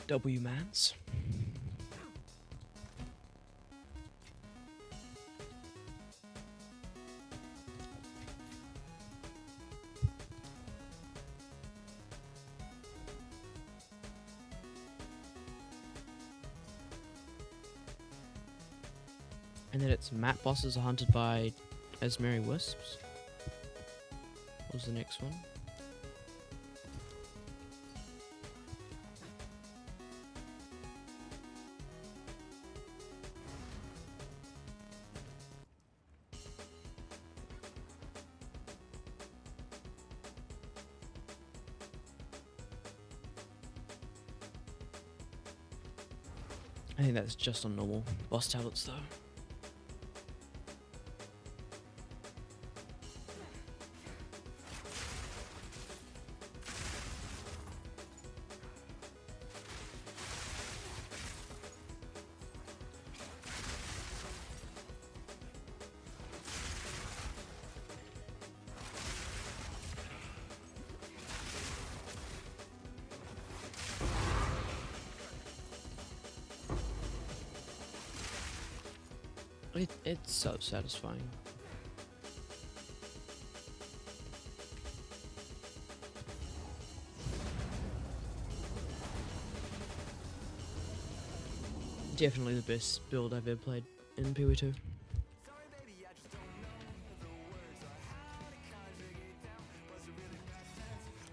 W-mans. And then its map bosses are hunted by Asmeri Wisps. What was the next one? I think that's just on normal boss tablets though. But it's so satisfying. Definitely the best build I've ever played in PW2.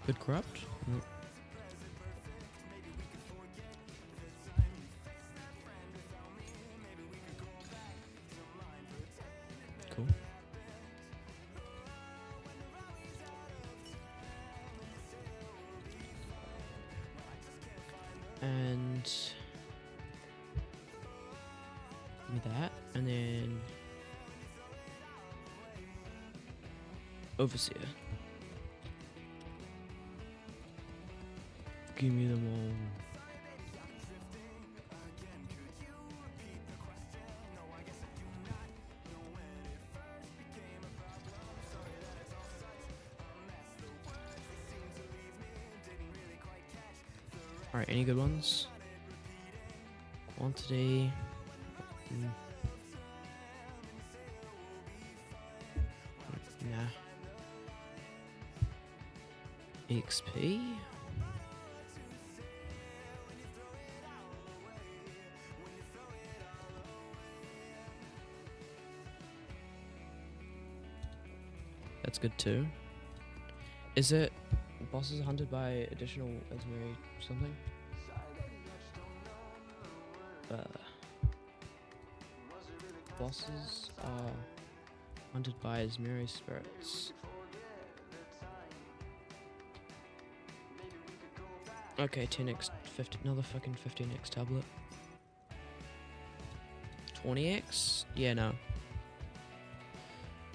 Good corrupt? Nope. Cool. And give me that, and then Overseer. Give me them all. Alright, any good ones? Quantity. Nah. XP? That's good too. Is it bosses hunted by additional Esmeri something? Bosses are hunted by Esmeri spirits. Okay, 10x, 50, another fucking 15x tablet. 20x? Yeah, no.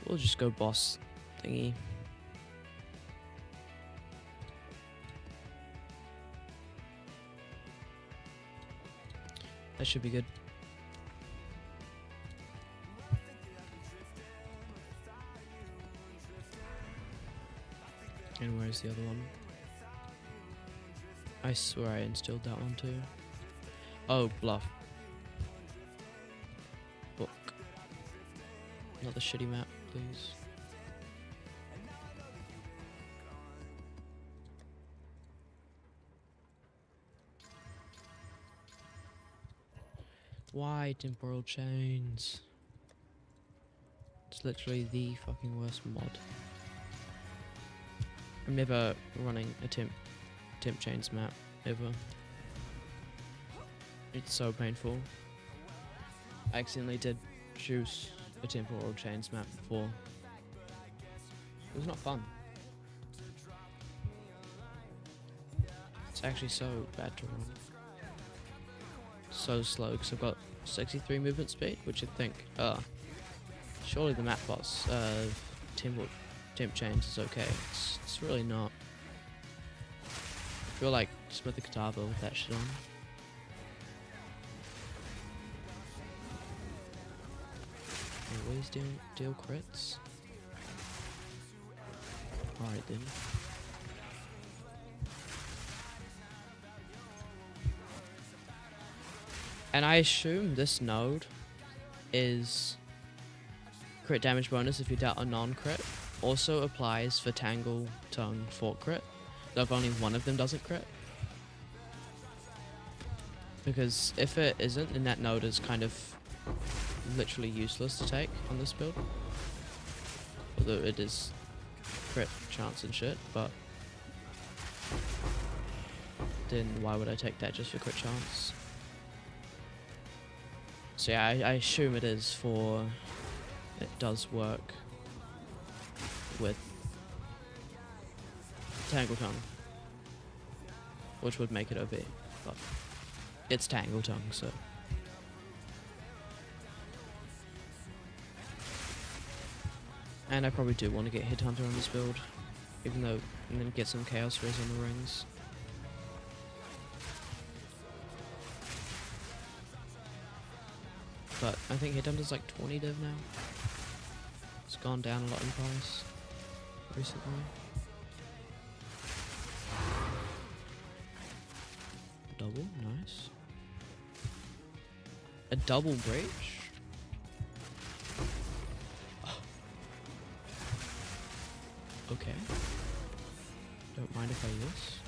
We'll just go boss thingy. That should be good. And where's the other one? I swear I instilled that one too. Oh, bluff. Book. Another shitty map, please. Why temporal chains? It's literally the fucking worst mod. I'm never running a temp chains map ever. It's so painful. I accidentally did choose a temporal chains map before. It was not fun. It's actually so bad to run. So slow because I've got 63 movement speed, which I think, surely the map boss, temp chains is okay. It's really not. I feel like Smith the Katava with that shit on. Always deal crits. Alright then. And I assume this node is crit damage bonus if you dealt a non-crit. Also applies for Tangle, Tongue, Fort crit. Though if only one of them doesn't crit. Because if it isn't, then that node is kind of literally useless to take on this build. Although it is crit chance and shit, but then why would I take that just for crit chance? So yeah, I assume it is for... It does work with Tangle Tongue, which would make it OP, but it's Tangle Tongue, so... And I probably do want to get Headhunter on this build, even though... and then get some Chaos Res on the rings. But I think Headhunter's like 20 div now. It's gone down a lot in price recently. Double, nice. A double breach? Okay. Don't mind if I use.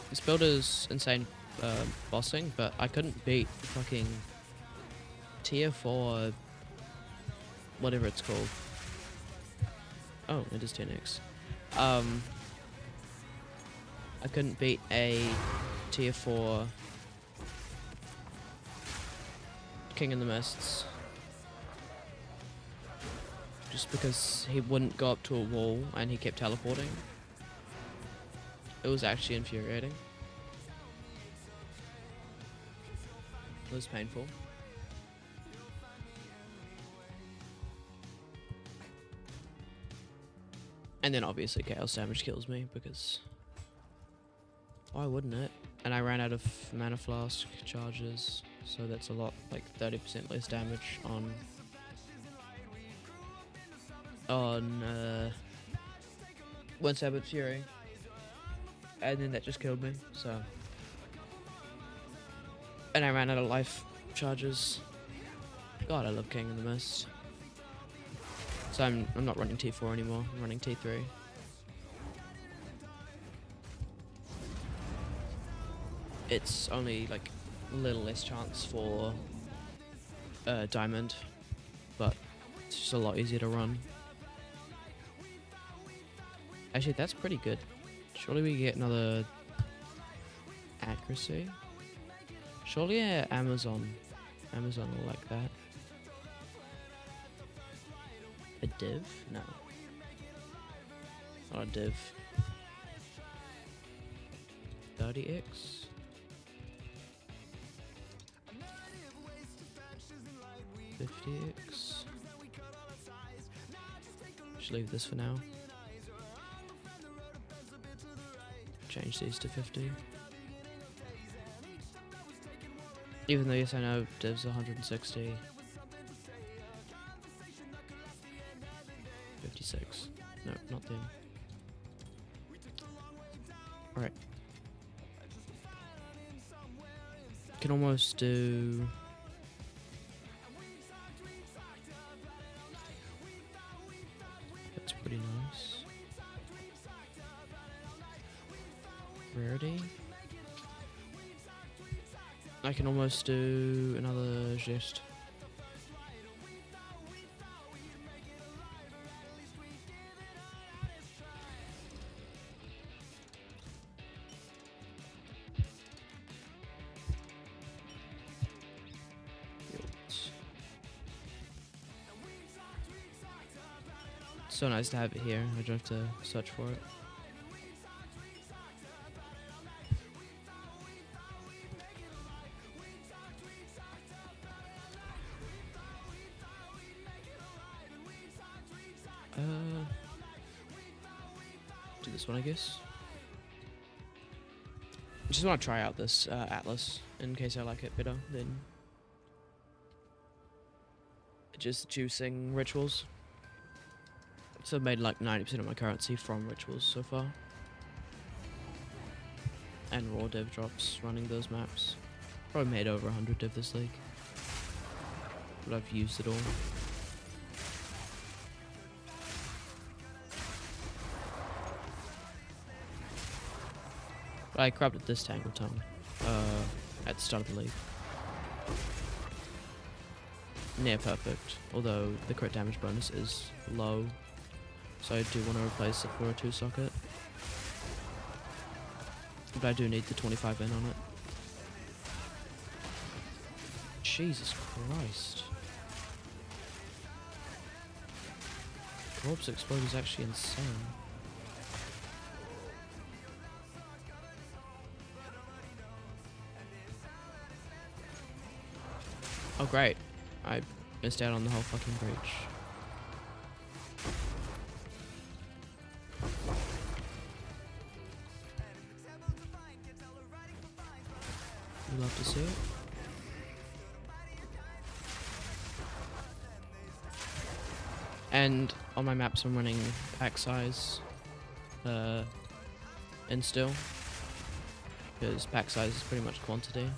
This build is insane bossing, but I couldn't beat the fucking tier 4 whatever it's called. Oh, it is 10x. I couldn't beat a tier 4 King in the Mists just because he wouldn't go up to a wall and he kept teleporting. It was actually infuriating. It was painful. And then obviously chaos damage kills me because why wouldn't it? And I ran out of mana flask charges, so that's a lot, like 30% less damage on One Sabbath Fury. And then that just killed me, so. And I ran out of life charges. God, I love King in the Mist. So I'm not running T4 anymore, I'm running T3. It's only like a little less chance for diamond, but it's just a lot easier to run. Actually, that's pretty good. Surely we get another accuracy. Surely Amazon will like that. A div? No. Not a div. 30x? $50x. Just leave this for now. Change these to 50. Even though, yes, I know divs 160. 56. No, not them. Alright. Can almost do. That's pretty nice. Rarity. I can almost do another gest. So nice to have it here. I don't have to search for it. Do this one, I guess. I just want to try out this Atlas in case I like it better than just juicing rituals. So I've made like 90% of my currency from rituals so far. And raw div drops running those maps. Probably made over 100 div this league. But I've used it all. But I corrupted this Tangle Tongue at the start of the league. Near perfect, although the crit damage bonus is low. So I do want to replace it for a 2-socket. But I do need the 25 in on it. Jesus Christ. Corpse Explode is actually insane. Oh great, I missed out on the whole fucking breach. You love to see it. And on my maps I'm running pack size in still, because pack size is pretty much quantity.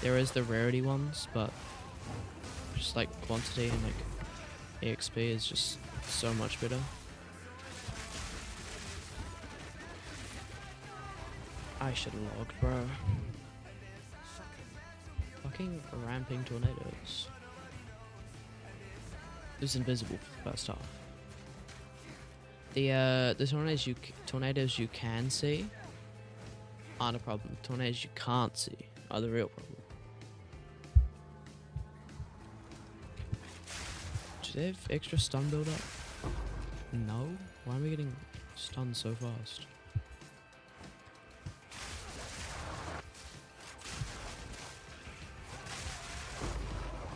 There is the rarity ones, but just like quantity and like EXP is just so much better. I should have logged, bro. Fucking ramping tornadoes. It was invisible for the first half. The tornadoes you can see aren't a problem. Tornadoes you can't see are the real problem. Do they have extra stun build up? No? Why am I getting stunned so fast?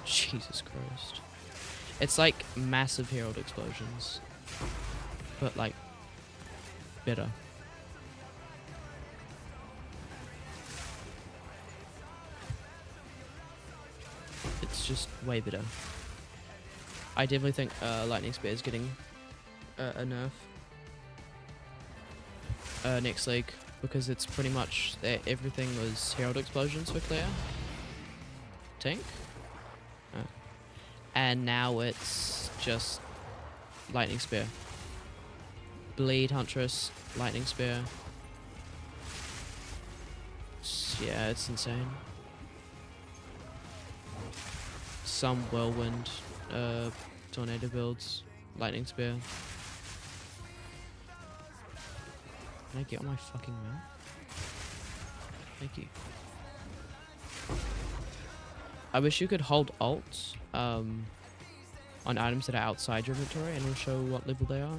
Jesus Christ. It's like massive herald explosions. But like better. It's just way better. I definitely think Lightning Spear is getting a nerf next league, because it's pretty much everything was herald explosions for Claire. Tank. And now it's just Lightning Spear. Bleed Huntress, Lightning Spear. Yeah, it's insane. Some Whirlwind tornado builds, Lightning Spear. Can I get on my fucking mount? Thank you. I wish you could hold alt on items that are outside your inventory and it'll show what level they are.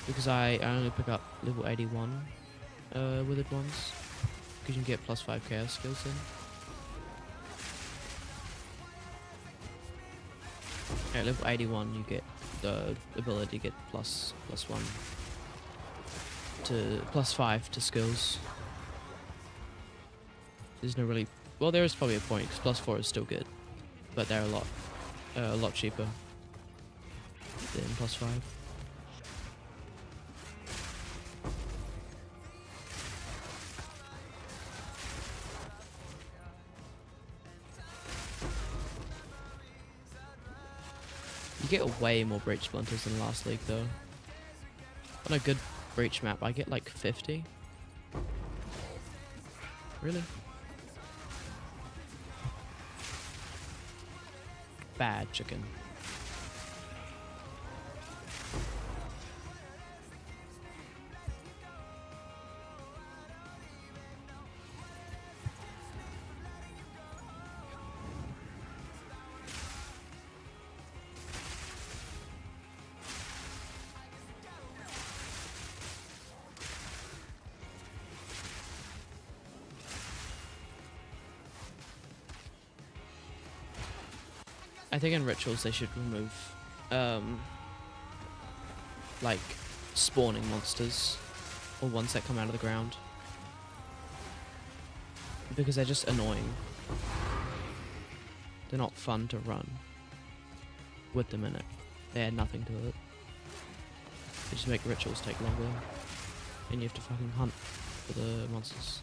Because I only pick up level 81 withered ones. Because you can get +5 chaos skills in. At level 81 you get the ability to get +1 to +5 to skills. There's no really, well, there is probably a point because +4 is still good, but they're a lot cheaper than +5. You get way more breach splinters than last league though. On a good breach map I get like 50. Really? Bad chicken. I think in rituals they should remove like spawning monsters or ones that come out of the ground, because they're just annoying. They're not fun to run with them in it. They add nothing to it. They just make rituals take longer and you have to fucking hunt for the monsters.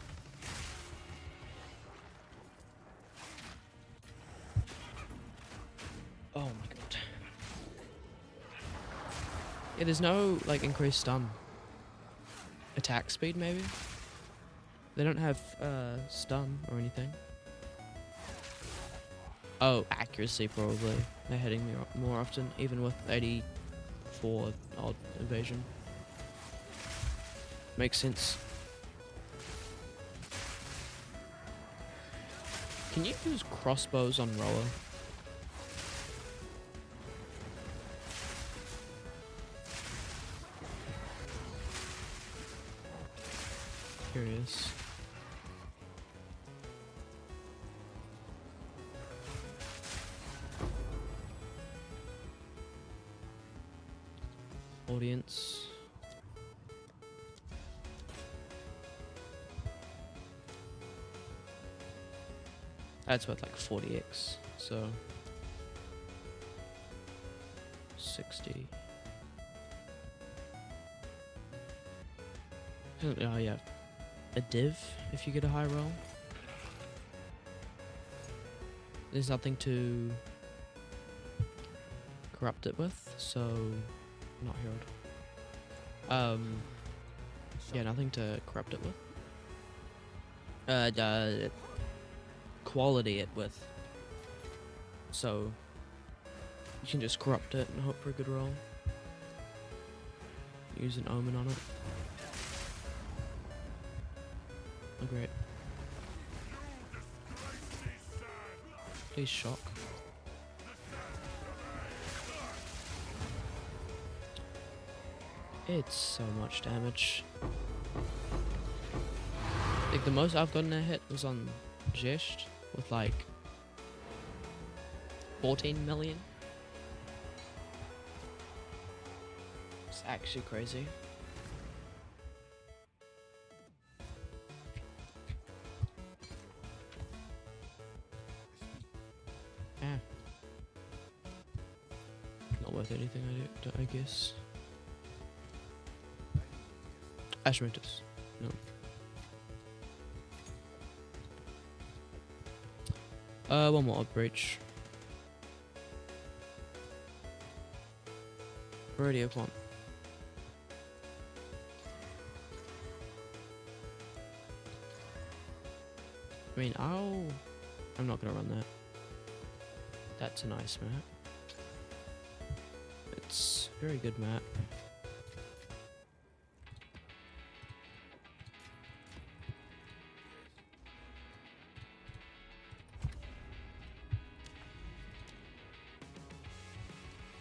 Oh my god. Yeah, there's no like increased stun. Attack speed maybe? They don't have stun or anything. Oh, accuracy probably. They're hitting me more often, even with 84 odd evasion. Makes sense. Can you use crossbows on Roa? Curious. Audience. That's worth like 40x, so 60. Oh yeah. a div if you get a high roll. There's nothing to corrupt it with, so not healed. Yeah, nothing to corrupt it with. Quality it with. So you can just corrupt it and hope for a good roll. Use an omen on it. Oh great. Please shock. It's so much damage. Like the most I've gotten a hit was on Zisht with like 14 million. It's actually crazy. Ah. Not worth anything, I guess. Ashmentus. No. One more breach. Already have one. I mean, I'm not gonna run that. That's a nice map. It's a very good map.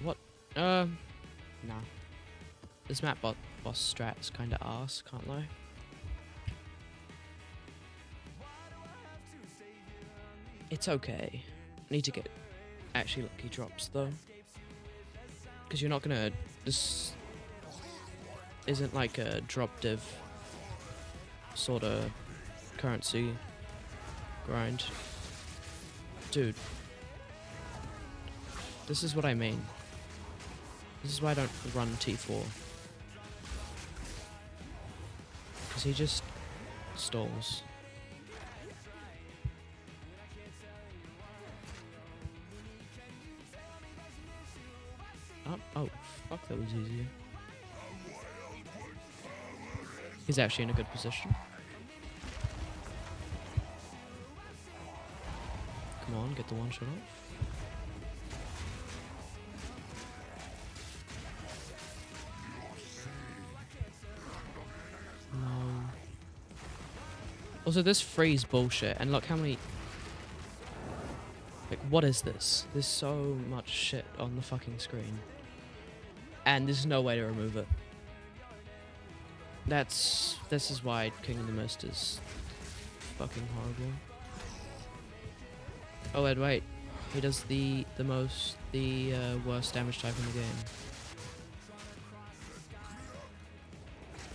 What? Nah. This map boss strat is kinda arse, can't lie. It's okay. Need to get actually lucky drops though. Because you're not gonna... This isn't like a drop div sort of currency grind. Dude. This is what I mean. This is why I don't run T4. Because he just stalls. Oh, fuck, that was easier. He's actually in a good position. Come on, get the one shot off. No. Also, this freeze bullshit, and look how many... Like, what is this? There's so much shit on the fucking screen. And there's no way to remove it. This is why King of the Mist is fucking horrible. Oh, and wait. He does the worst damage type in the game.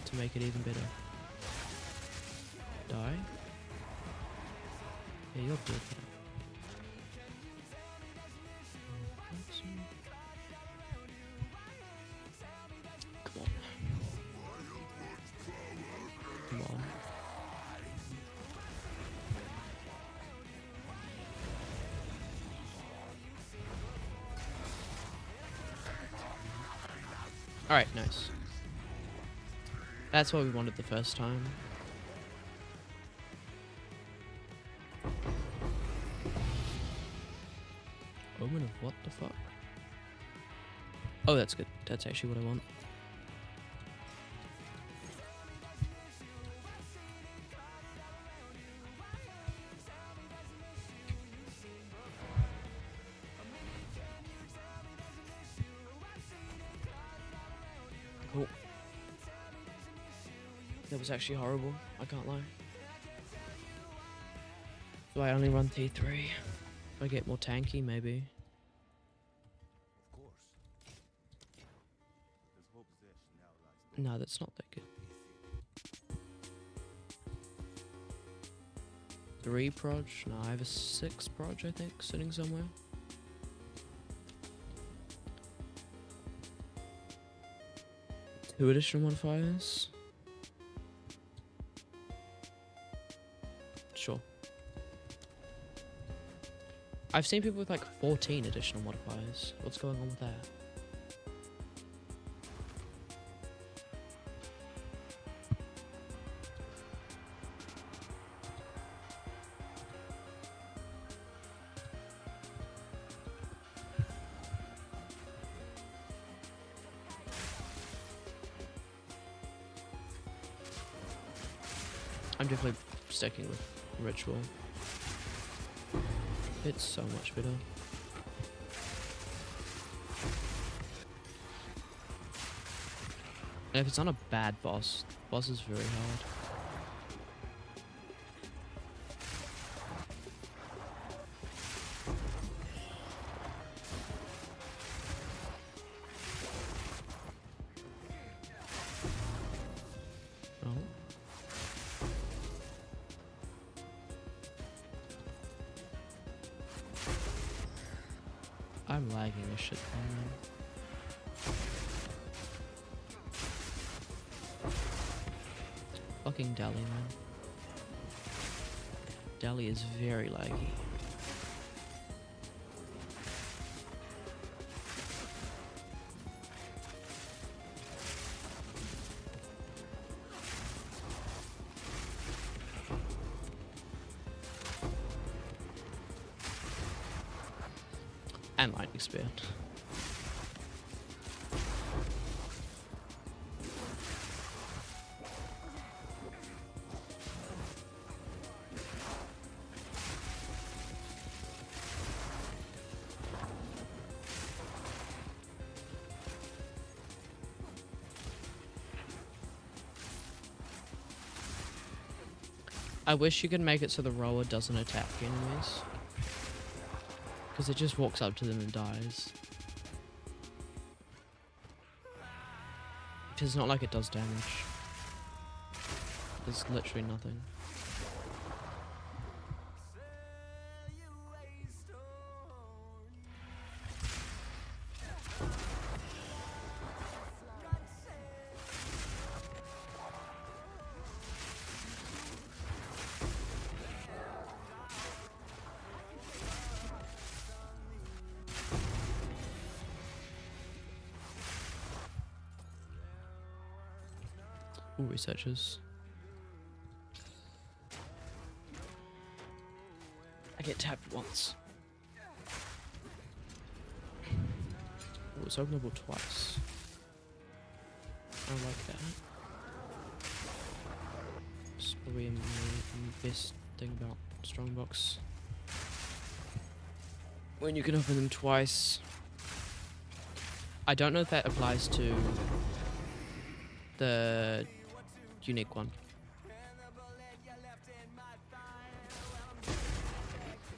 To make it even better. Die? Yeah, you're dead now. Come on. Come on. Alright, nice. That's what we wanted the first time. Omen of what the fuck? Oh, that's good. That's actually what I want. Cool. That was actually horrible. I can't lie. Do I only run T3? If I get more tanky, maybe. No, that's not that good. 3 proj? No, I have a 6 proj, I think, sitting somewhere. Two additional modifiers. I've seen people with like 14 additional modifiers. What's going on with that? I'm definitely sticking with ritual. It's so much better. And if it's not a bad boss, the boss is very hard. Oh. I'm lagging this shit, man. Fucking Dali, man. Dali is very laggy. And lightning spear. I wish you could make it so the roller doesn't attack enemies. Because it just walks up to them and dies. It's not like it does damage. There's literally nothing. Ooh, researchers. I get tapped once. Ooh, it's openable twice. I like that. It's probably the best thing about Strongbox. When you can open them twice. I don't know if that applies to the unique one.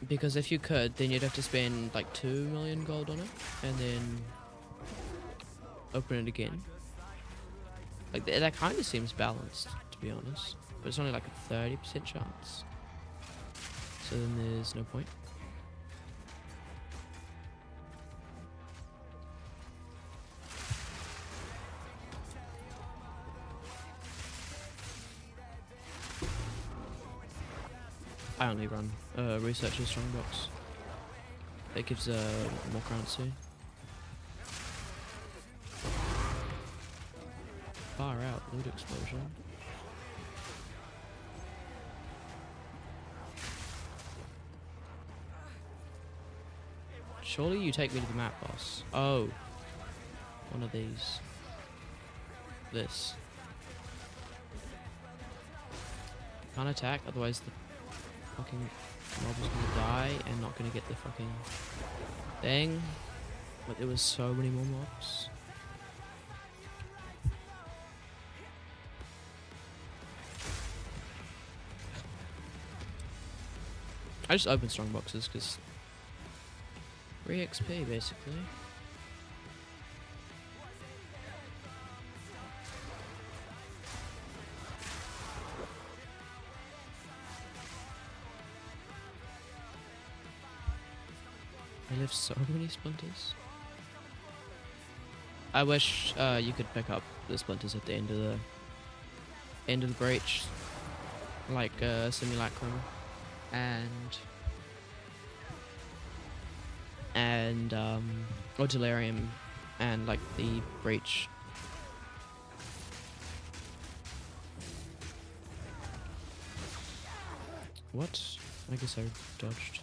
Because if you could, then you'd have to spend like 2 million gold on it, and then open it again. Like that kind of seems balanced, to be honest. But it's only like a 30% chance. So then there's no point. I only run Researcher Strongbox. It gives more currency. Far out, loot explosion. Surely you take me to the map, boss. Oh. One of these. This. Can't attack, otherwise the fucking mob is gonna die and not gonna get the fucking thing. But there was so many more mobs. I just open strong boxes because free XP basically. I left so many splinters. I wish you could pick up the splinters at the end of the breach, like Simulacrum, and and or delirium and like the breach. What? I guess I dodged.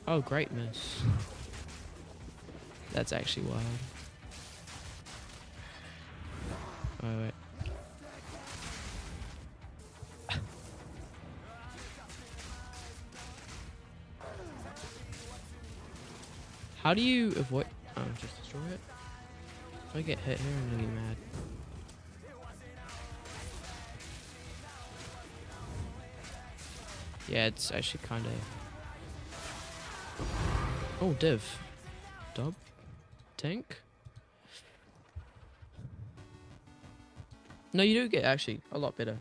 Oh, great miss. That's actually wild. Oh, wait. How do you avoid... Oh, just destroy it? If I get hit here, I'm gonna be mad. Yeah, it's actually kind of... Oh, div. Dub? Tank? No, you do get actually a lot better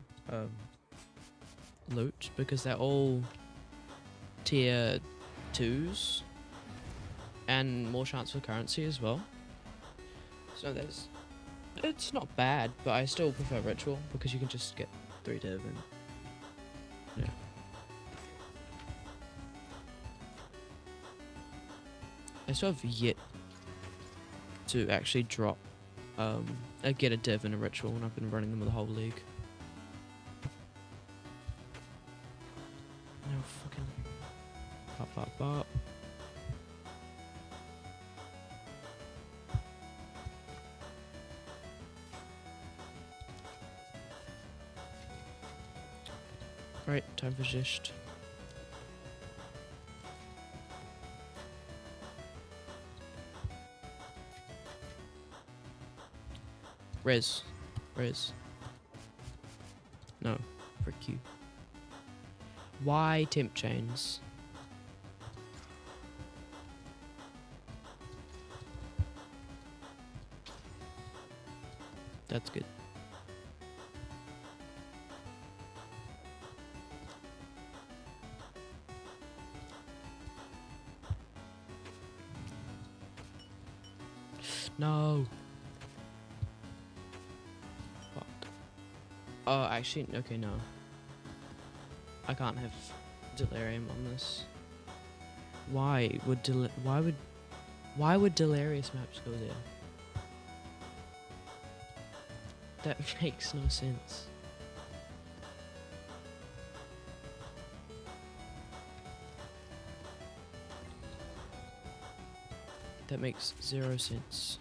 loot because they're all tier 2s and more chance for currency as well. So there's... It's not bad, but I still prefer ritual because you can just get 3 div and... Yeah. I still have yet to actually drop, get a div and a ritual, and I've been running them with the whole league. No fucking... Bop, bop, bop. Right, time for Zisht. Res. No, frick you. Why temp chains? That's good. No. Fuck. Oh, actually, okay, no. I can't have delirium on this. Why would delirious maps go there? That makes no sense. That makes 0 sense.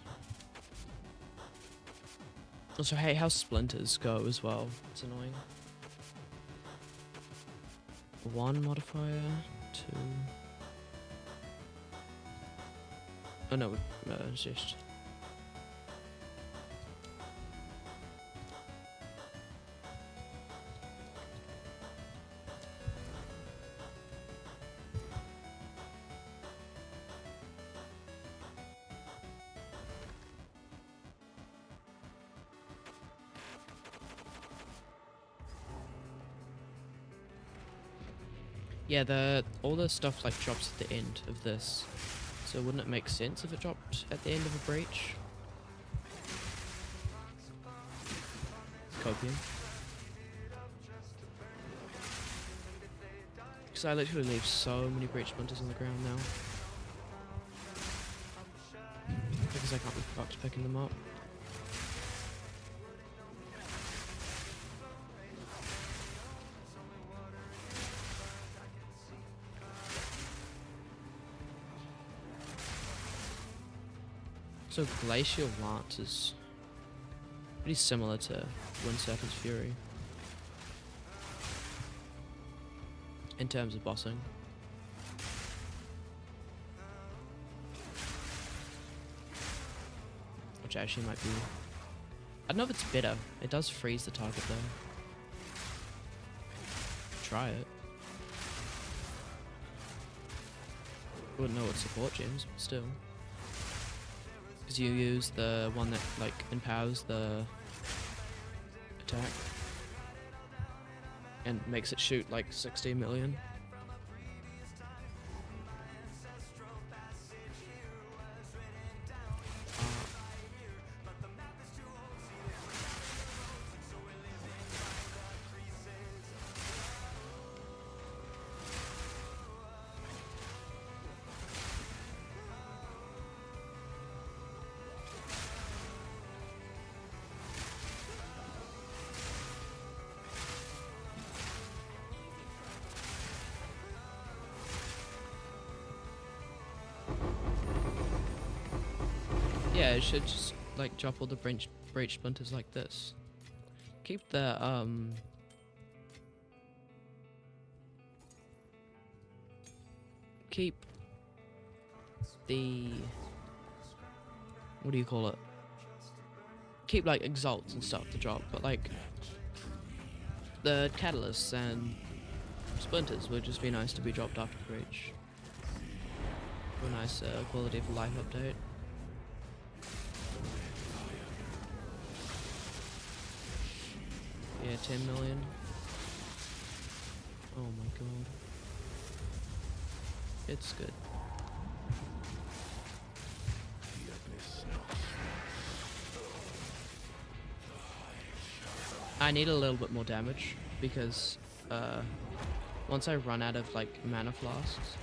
Also, I hate how splinters go as well. It's annoying. 1 modifier, 2. Oh no, it's just. Yeah, all the stuff like drops at the end of this. So wouldn't it make sense if it dropped at the end of a breach? Copium. Because I literally leave so many breach splinters on the ground now. Because I can't be fucked picking them up. So Glacial Lance is pretty similar to Wind Serpent's Fury in terms of bossing. Which actually might be... I don't know if it's better. It does freeze the target though. Try it. Wouldn't know what support gems, but still. Because you use the one that like empowers the attack and makes it shoot like 60 million. Yeah, it should just like drop all the breach splinters like this. Keep the keep the, what do you call it? Keep like exalts and stuff to drop, but like the catalysts and splinters would just be nice to be dropped after the breach. For a nice quality of life update. Yeah, 10 million. Oh my god. It's good. I need a little bit more damage because once I run out of like mana flasks,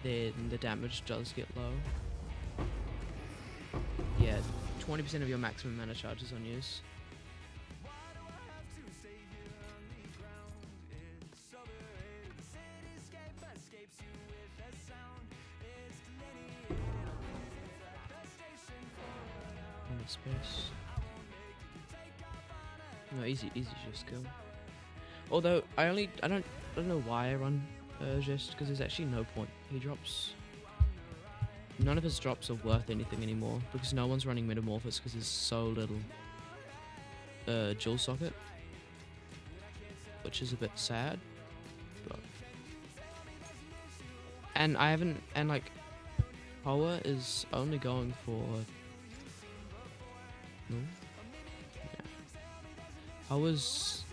then the damage does get low. Yeah, 20% of your maximum mana charge is on use. Space. No, easy just kill. Although I don't know why I run just because there's actually no point. He drops. None of his drops are worth anything anymore because no one's running Metamorphosis because there's so little dual socket, which is a bit sad. But and I haven't, and like Hoa is only going for. No? Yeah. I was...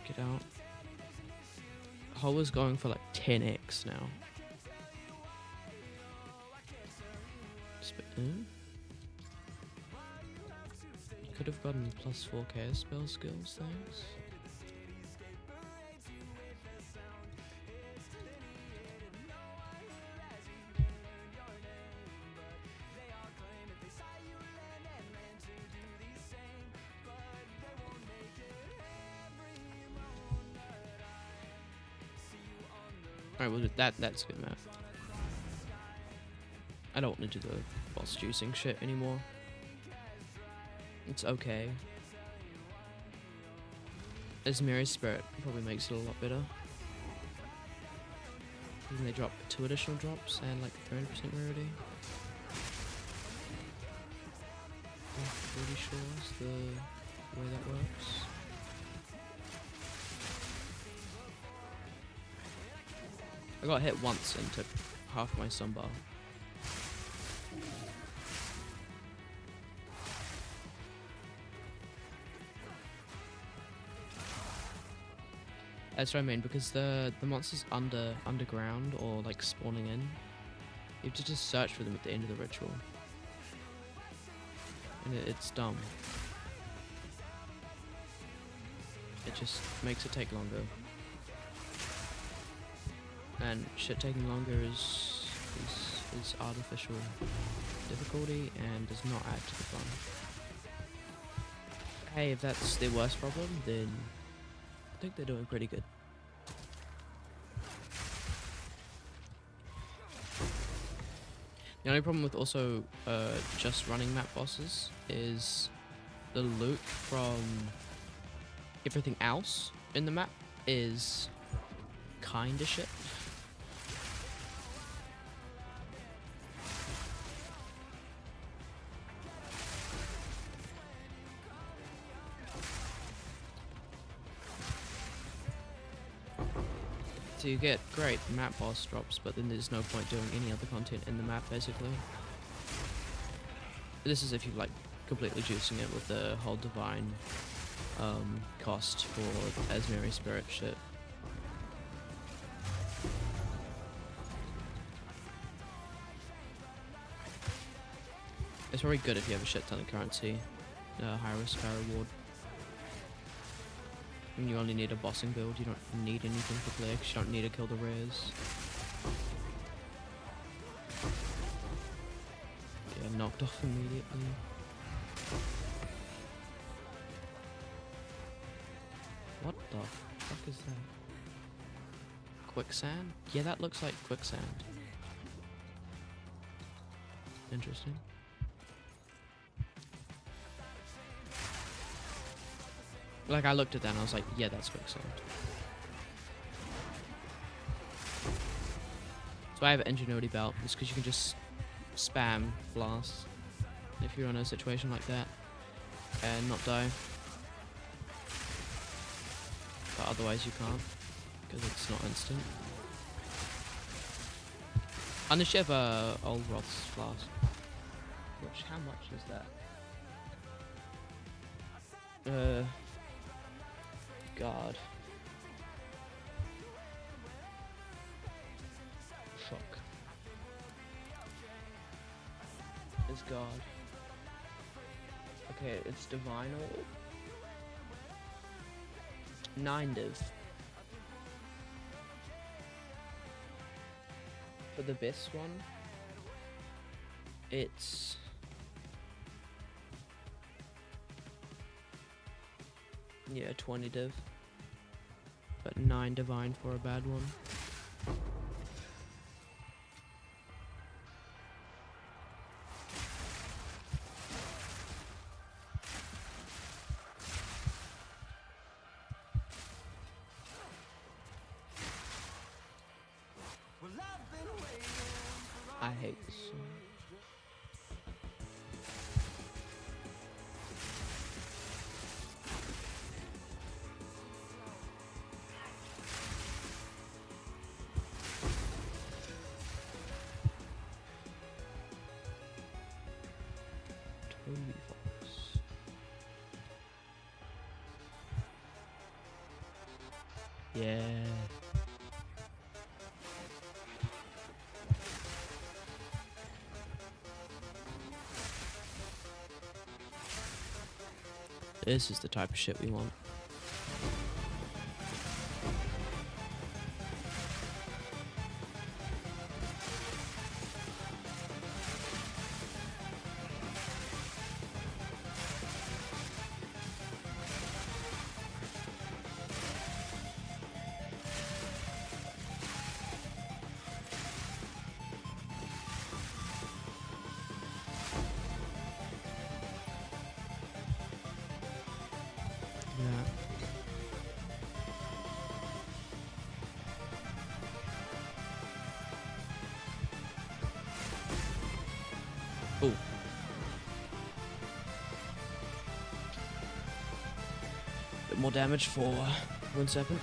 Get out. I was going for like 10x now. You could have gotten plus 4k spell skills, thanks. Alright, well that's good math. I don't want to do the boss juicing shit anymore. It's okay. Esmeri's Spirit probably makes it a lot better. And they drop 2 additional drops and like 300% rarity. I'm pretty sure is the way that works. I got hit once and took half my sunbar. That's what I mean, because the monsters underground or like spawning in, you have to just search for them at the end of the ritual. And it's dumb. It just makes it take longer. And shit taking longer is artificial difficulty and does not add to the fun. Hey, if that's their worst problem, then I think they're doing pretty good. The only problem with also just running map bosses is the loot from everything else in the map is kinda shit. So you get great map boss drops, but then there's no point doing any other content in the map, basically. This is if you like completely juicing it with the whole divine cost for Esmeri Spirit shit. It's probably good if you have a shit ton of currency, high risk, high reward. And you only need a bossing build, you don't need anything for clicks, you don't need to kill the rares. Yeah, knocked off immediately. What the fuck is that? Quicksand? Yeah, that looks like quicksand. Interesting. Like, I looked at that and I was like, yeah, that's quicksand. So I have an ingenuity belt, just because you can just spam blasts if you're in a situation like that and not die. But otherwise you can't, because it's not instant. Unless you have a old Roth's flask. Which, how much is that? God. Fuck. Is God. Okay, it's divine orb. 9 div. For the best one, it's yeah, 20 div, but 9 divine for a bad one. I hate this song. Toby Fox. Yeah. This is the type of shit we want. Yeah. Oh. Bit more damage for one serpent.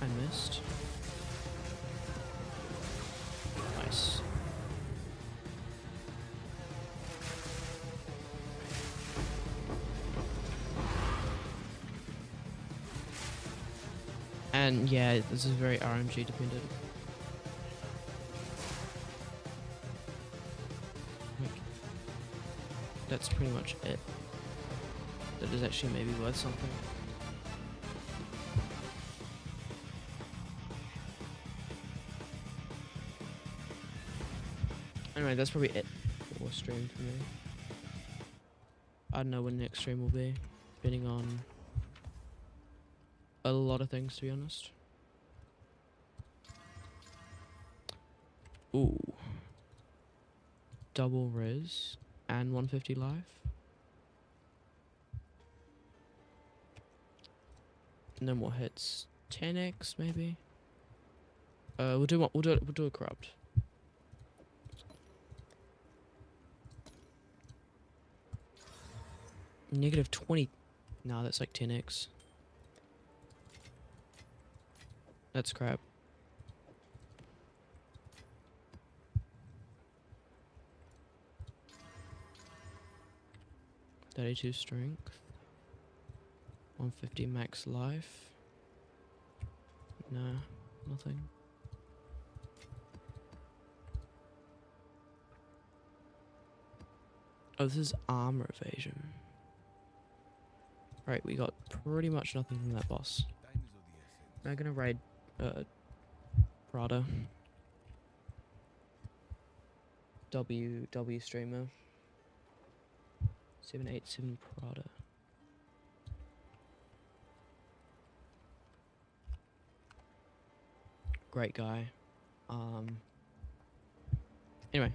I missed. Nice. And yeah, this is very RNG dependent. Like, that's pretty much it. That is actually maybe worth something. Anyway, that's probably it for stream for me. I don't know when the next stream will be, depending on a lot of things, to be honest. Ooh. Double res and 150 life. No more hits. 10x maybe. We'll do a corrupt. Negative 20. No, that's like 10x. That's crap. $32 strength. 150 max life. Nah, nothing. Oh, this is armor evasion. Right, we got pretty much nothing from that boss. Now I'm gonna raid Prada. W streamer. 787 Prada. Great guy. Anyway,